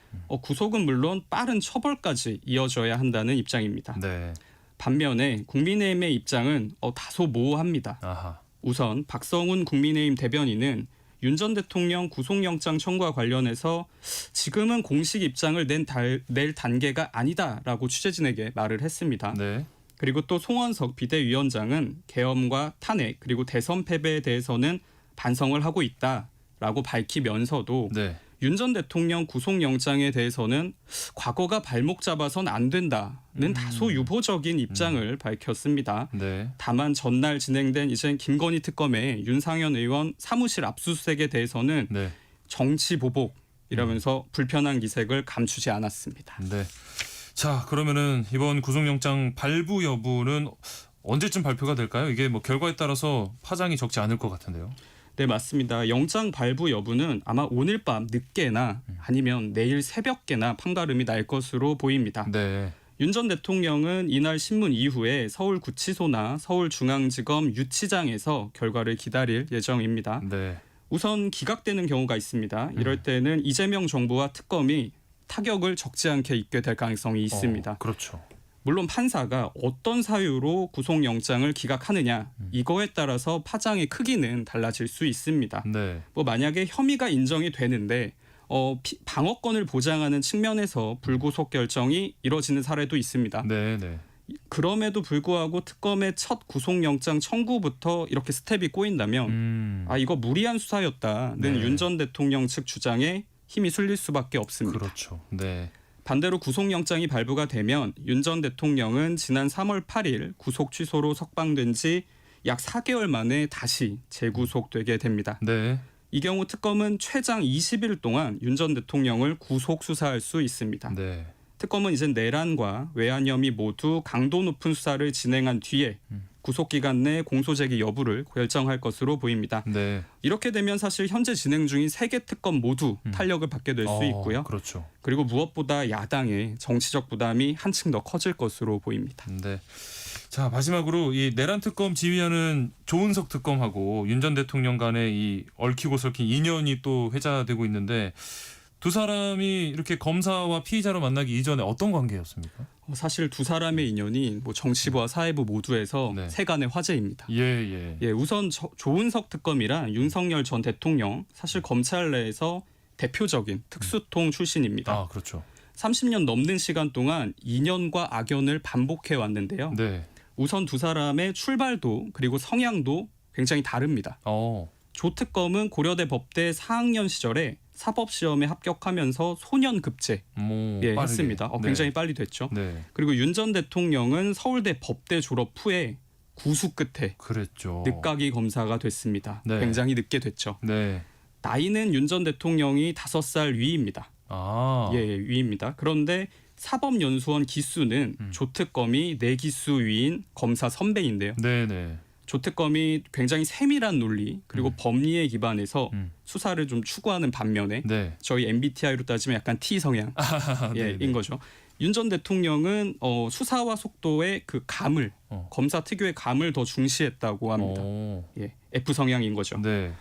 구속은 물론 빠른 처벌까지 이어져야 한다는 입장입니다. 네. 반면에 국민의힘의 입장은 다소 모호합니다. 아하. 우선 박성훈 국민의힘 대변인은 윤 전 대통령 구속영장 청구와 관련해서 지금은 공식 입장을 낼 단계가 아니다라고 취재진에게 말을 했습니다. 네. 그리고 또 송원석 비대위원장은 계엄과 탄핵 그리고 대선 패배에 대해서는 반성을 하고 있다라고 밝히면서도 네. 윤 전 대통령 구속영장에 대해서는 과거가 발목 잡아선 안 된다는 다소 유보적인 입장을 밝혔습니다. 네. 다만 전날 진행된 이제 김건희 특검의 윤상현 의원 사무실 압수수색에 대해서는 네. 정치 보복이라면서 불편한 기색을 감추지 않았습니다. 네. 자, 그러면은 이번 구속영장 발부 여부는 언제쯤 발표가 될까요? 이게 뭐 결과에 따라서 파장이 적지 않을 것 같은데요. 네, 맞습니다. 영장 발부 여부는 아마 오늘 밤 늦게나 아니면 내일 새벽께나 판가름이 날 것으로 보입니다. 네. 윤 전 대통령은 이날 신문 이후에 서울구치소나 서울중앙지검 유치장에서 결과를 기다릴 예정입니다. 네. 우선 기각되는 경우가 있습니다. 이럴 때는 이재명 정부와 특검이 타격을 적지 않게 입게 될 가능성이 있습니다. 그렇죠. 물론 판사가 어떤 사유로 구속영장을 기각하느냐 이거에 따라서 파장의 크기는 달라질 수 있습니다. 네. 뭐 만약에 혐의가 인정이 되는데 방어권을 보장하는 측면에서 불구속 결정이 이뤄지는 사례도 있습니다. 네, 네. 그럼에도 불구하고 특검의 첫 구속영장 청구부터 이렇게 스텝이 꼬인다면 이거 무리한 수사였다는 네. 윤 전 대통령 측 주장에 힘이 실릴 수밖에 없습니다. 그렇죠. 네. 반대로 구속영장이 발부가 되면 윤 전 대통령은 지난 3월 8일 구속 취소로 석방된 지 약 4개월 만에 다시 재구속되게 됩니다. 네. 이 경우 특검은 최장 20일 동안 윤 전 대통령을 구속 수사할 수 있습니다. 네. 특검은 이제 내란과 외환 혐의 모두 강도 높은 수사를 진행한 뒤에 구속 기간 내 공소제기 여부를 결정할 것으로 보입니다. 네. 이렇게 되면 사실 현재 진행 중인 3개 특검 모두 탄력을 받게 될 수 있고요. 그렇죠. 그리고 무엇보다 야당의 정치적 부담이 한층 더 커질 것으로 보입니다. 네. 자, 마지막으로 이 내란 특검 지휘하는 조은석 특검하고 윤 전 대통령 간의 이 얽히고 설킨 인연이 또 회자되고 있는데 두 사람이 이렇게 검사와 피의자로 만나기 이전에 어떤 관계였습니까? 사실 두 사람의 인연이 뭐 정치부와 사회부 모두에서 네. 세간의 화제입니다. 예. 우선 조은석 특검이란 윤석열 전 대통령 사실 검찰 내에서 대표적인 특수통 출신입니다. 아, 그렇죠. 30년 넘는 시간 동안 인연과 악연을 반복해 왔는데요. 네. 우선 두 사람의 출발도 그리고 성향도 굉장히 다릅니다. 조 특검은 고려대 법대 4학년 시절에 사법시험에 합격하면서 소년급제 했습니다. 굉장히 빨리 됐죠. 네. 그리고 윤 전 대통령은 서울대 법대 졸업 후에 구수 끝에 그랬죠. 늦가기 검사가 됐습니다. 네. 굉장히 늦게 됐죠. 네. 나이는 윤 전 대통령이 5살 위입니다. 위입니다. 그런데 사법연수원 기수는 조특검이 4기수 위인 검사 선배인데요. 네네. 조특검이 굉장히 세밀한 논리 그리고 법리에 기반해서 수사를 좀 추구하는 반면에 네. 저희 MBTI로 따지면 약간 T 성향인 거죠. 윤 전 대통령은 수사와 속도의 그 감을 검사 특유의 감을 더 중시했다고 합니다. F 성향인 거죠. 네.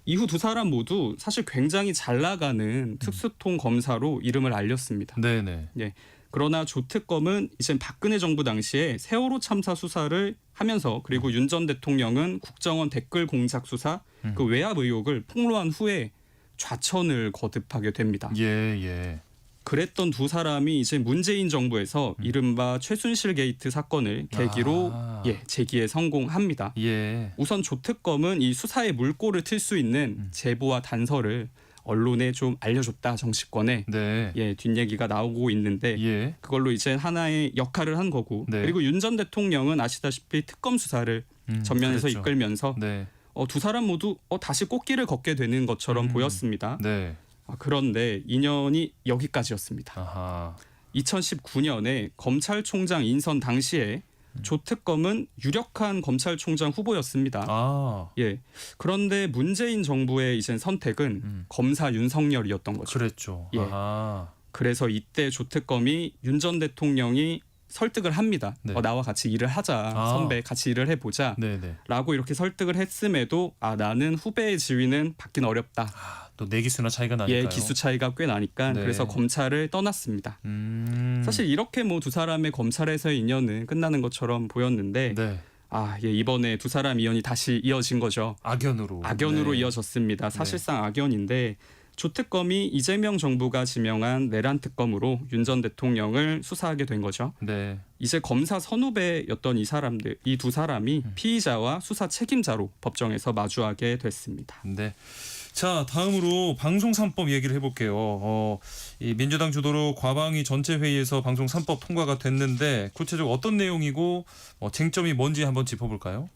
이후 두 사람 모두 사실 굉장히 잘 나가는 특수통 검사로 이름을 알렸습니다. 네네. 그러나 조특검은 이제 박근혜 정부 당시에 세월호 참사 수사를 하면서 그리고 윤 전 대통령은 국정원 댓글 공작 수사 그 외압 의혹을 폭로한 후에 좌천을 거듭하게 됩니다. 예. 그랬던 두 사람이 이제 문재인 정부에서 이른바 최순실 게이트 사건을 계기로 재기에 성공합니다. 우선 조특검은 이 수사의 물꼬를 틀 수 있는 제보와 단서를 언론에 좀 알려줬다 정치권에 뒷얘기가 나오고 있는데 그걸로 이제 하나의 역할을 한 거고 그리고 윤 전 대통령은 아시다시피 특검 수사를 전면에서 그랬죠. 이끌면서 두 사람 모두 다시 꽃길을 걷게 되는 것처럼 보였습니다. 그런데 인연이 여기까지였습니다. 2019년에 검찰총장 인선 당시에 조특검은 유력한 검찰총장 후보였습니다. 그런데 문재인 정부의 이제 선택은 검사 윤석열이었던 거죠. 그랬죠. 그래서 이때 조특검이 윤 전 대통령이 설득을 합니다. 나와 같이 일을 하자. 선배 같이 일을 해보자. 라고 이렇게 설득을 했음에도 나는 후배의 지위는 받긴 어렵다. 또 내기수나 차이가 나니까요. 기수 차이가 꽤 나니까 그래서 검찰을 떠났습니다. 사실 이렇게 뭐 두 사람의 검찰에서의 인연은 끝나는 것처럼 보였는데 이번에 두 사람 이연이 다시 이어진 거죠. 악연으로 네. 이어졌습니다. 사실상 악연인데 조특검이 이재명 정부가 지명한 내란 특검으로 윤 전 대통령을 수사하게 된 거죠. 네. 이제 검사 선후배였던 이 두 사람이 피의자와 수사 책임자로 법정에서 마주하게 됐습니다. 네. 자, 다음으로 방송 3법 얘기를 해볼게요. 이 민주당 주도로 과방위 전체 회의에서 방송 3법 통과가 됐는데 구체적으로 어떤 내용이고 쟁점이 뭔지 한번 짚어볼까요?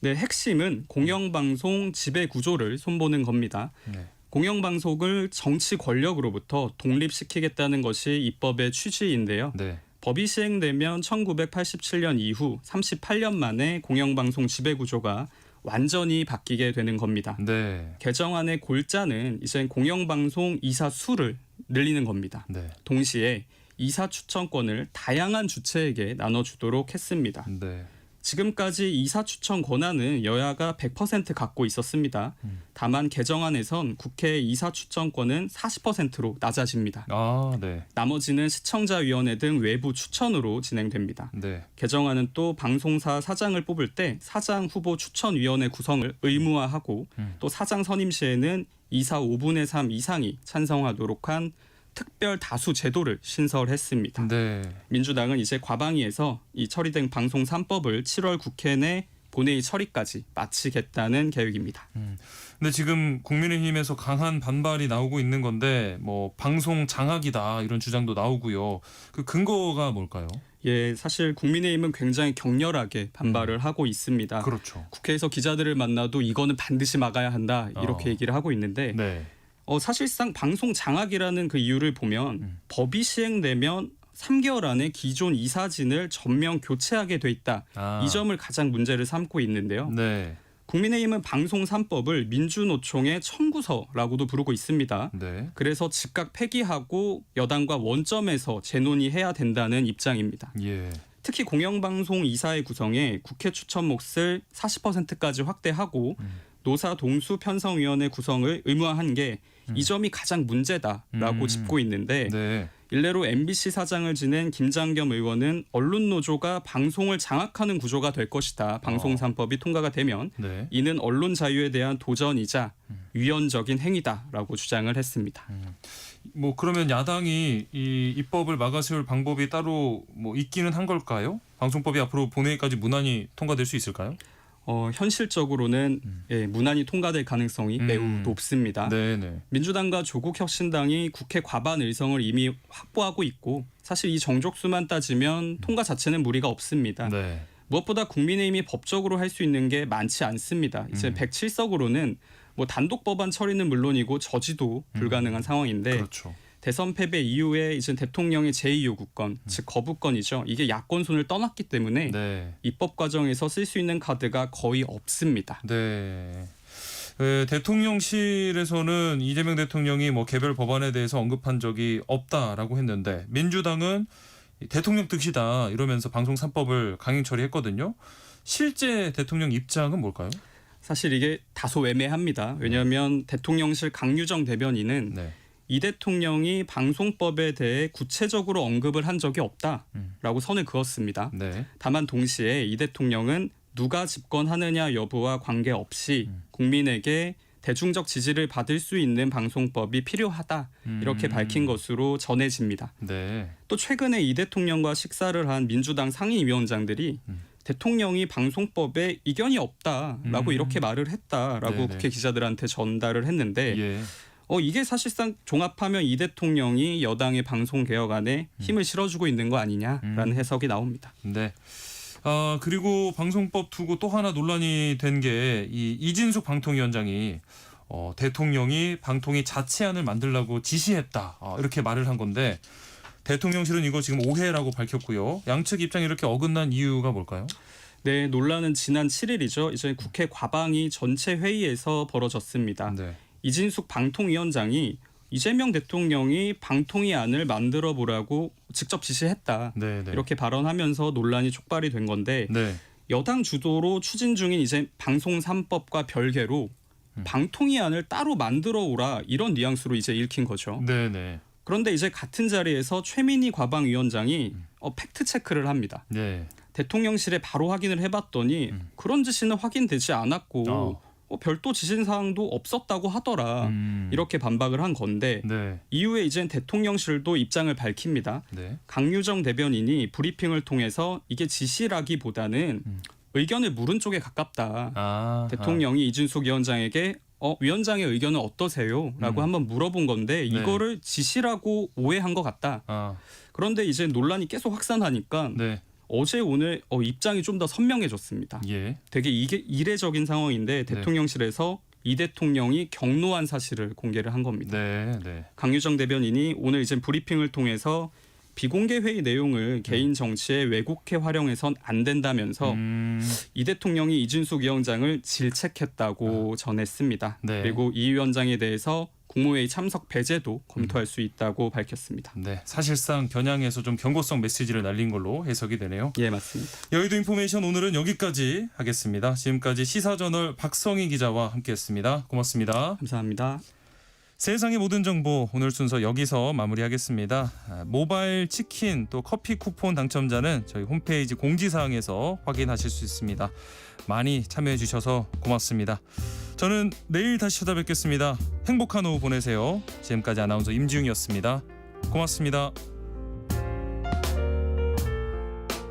네, 핵심은 공영방송 지배 구조를 손보는 겁니다. 네. 공영방송을 정치 권력으로부터 독립시키겠다는 것이 입법의 취지인데요. 네. 법이 시행되면 1987년 이후 38년 만에 공영방송 지배 구조가 완전히 바뀌게 되는 겁니다. 네. 개정안의 골자는 이제 공영방송 이사 수를 늘리는 겁니다. 네. 동시에 이사 추천권을 다양한 주체에게 나눠주도록 했습니다. 네. 지금까지 이사 추천 권한은 여야가 100% 갖고 있었습니다. 다만 개정안에선 국회 이사 추천권은 40%로 낮아집니다. 네. 나머지는 시청자위원회 등 외부 추천으로 진행됩니다. 네. 개정안은 또 방송사 사장을 뽑을 때 사장 후보 추천위원회 구성을 의무화하고 또 사장 선임 시에는 이사 5분의 3 이상이 찬성하도록 한 특별 다수 제도를 신설했습니다. 네. 민주당은 이제 과방위에서 이 처리된 방송 3법을 7월 국회 내 본회의 처리까지 마치겠다는 계획입니다. 근데 지금 국민의힘에서 강한 반발이 나오고 있는 건데 방송 장악이다 이런 주장도 나오고요. 그 근거가 뭘까요? 예, 사실 국민의힘은 굉장히 격렬하게 반발을 하고 있습니다. 그렇죠. 국회에서 기자들을 만나도 이거는 반드시 막아야 한다 이렇게 얘기를 하고 있는데 네. 사실상 방송 장악이라는 그 이유를 보면 법이 시행되면 3개월 안에 기존 이사진을 전면 교체하게 돼 있다. 이 점을 가장 문제를 삼고 있는데요. 네. 국민의힘은 방송 3법을 민주노총의 청구서라고도 부르고 있습니다. 네. 그래서 즉각 폐기하고 여당과 원점에서 재논의해야 된다는 입장입니다. 예. 특히 공영방송 이사의 구성에 국회 추천 몫을 40%까지 확대하고 노사 동수 편성위원회 구성을 의무화한 게 이 점이 가장 문제다라고 짚고 있는데 네. 일례로 MBC 사장을 지낸 김장겸 의원은 언론노조가 방송을 장악하는 구조가 될 것이다. 방송 3법이 통과가 되면 네. 이는 언론 자유에 대한 도전이자 위헌적인 행위다라고 주장을 했습니다. 그러면 야당이 이 입법을 막아세울 방법이 따로 있기는 한 걸까요? 방송법이 앞으로 본회의까지 무난히 통과될 수 있을까요? 현실적으로는 무난히 통과될 가능성이 매우 높습니다. 네네. 민주당과 조국혁신당이 국회 과반 의석을 이미 확보하고 있고 사실 이 정족수만 따지면 통과 자체는 무리가 없습니다. 네. 무엇보다 국민의힘이 법적으로 할 수 있는 게 많지 않습니다. 이제 107석으로는 단독 법안 처리는 물론이고 저지도 불가능한 상황인데 그렇죠. 대선 패배 이후에 이제 대통령의 제2요구권, 즉 거부권이죠. 이게 야권 손을 떠났기 때문에 네. 입법 과정에서 쓸 수 있는 카드가 거의 없습니다. 네. 대통령실에서는 이재명 대통령이 개별 법안에 대해서 언급한 적이 없다라고 했는데 민주당은 대통령 뜻이다 이러면서 방송 3법을 강행 처리했거든요. 실제 대통령 입장은 뭘까요? 사실 이게 다소 애매합니다. 왜냐하면 대통령실 강유정 대변인은 네. 이 대통령이 방송법에 대해 구체적으로 언급을 한 적이 없다라고 선을 그었습니다. 네. 다만 동시에 이 대통령은 누가 집권하느냐 여부와 관계없이 국민에게 대중적 지지를 받을 수 있는 방송법이 필요하다 이렇게 밝힌 것으로 전해집니다. 네. 또 최근에 이 대통령과 식사를 한 민주당 상임위원장들이 대통령이 방송법에 이견이 없다라고 이렇게 말을 했다라고 네네. 국회 기자들한테 전달을 했는데 예. 이게 사실상 종합하면 이 대통령이 여당의 방송개혁안에 힘을 실어주고 있는 거 아니냐라는 해석이 나옵니다. 네. 그리고 방송법 두고 또 하나 논란이 된 게 이진숙 방통위원장이 대통령이 방통위 자체안을 만들라고 지시했다 이렇게 말을 한 건데 대통령실은 이거 지금 오해라고 밝혔고요. 양측 입장이 이렇게 어긋난 이유가 뭘까요? 네, 논란은 지난 7일이죠. 이제 국회 과방위 전체 회의에서 벌어졌습니다. 네. 이진숙 방통위원장이 이재명 대통령이 방통위안을 만들어 보라고 직접 지시했다. 네네. 이렇게 발언하면서 논란이 촉발이 된 건데 네. 여당 주도로 추진 중인 이제 방송 3법과 별개로 방통위안을 따로 만들어 오라 이런 뉘앙스로 이제 읽힌 거죠. 대통령실에 바로 확인을 해봤더니 그런 지시는 확인되지 않았고 별도 지시 사항도 없었다고 하더라. 이렇게 반박을 한 건데 네. 이후에 이젠 대통령실도 입장을 밝힙니다. 네. 강유정 대변인이 브리핑을 통해서 이게 지시라기보다는 의견을 물은 쪽에 가깝다. 대통령이 이준석 위원장에게 위원장의 의견은 어떠세요? 라고 한번 물어본 건데 이거를 지시라고 오해한 것 같다. 그런데 이제 논란이 계속 확산하니까 어제 오늘 입장이 좀 더 선명해졌습니다. 되게 이게 이례적인 상황인데 대통령실에서 이 대통령이 경로한 사실을 공개를 한 겁니다. 강유정 대변인이 오늘 이제 브리핑을 통해서 비공개 회의 내용을 개인 정치에 왜곡해 활용해선 안 된다면서 이 대통령이 이준석 위원장을 질책했다고 전했습니다. 그리고 이 위원장에 대해서 국무회의 참석 배제도 검토할 수 있다고 밝혔습니다. 네, 사실상 겨냥해서 좀 경고성 메시지를 날린 걸로 해석이 되네요. 예, 맞습니다. 여의도 인포메이션 오늘은 여기까지 하겠습니다. 지금까지 시사저널 박성희 기자와 함께했습니다. 고맙습니다. 감사합니다. 세상의 모든 정보 오늘 순서 여기서 마무리하겠습니다. 모바일 치킨 또 커피 쿠폰 당첨자는 저희 홈페이지 공지사항에서 확인하실 수 있습니다. 많이 참여해 주셔서 고맙습니다. 저는 내일 다시 찾아뵙겠습니다. 행복한 오후 보내세요. 지금까지 아나운서 임지웅이었습니다. 고맙습니다.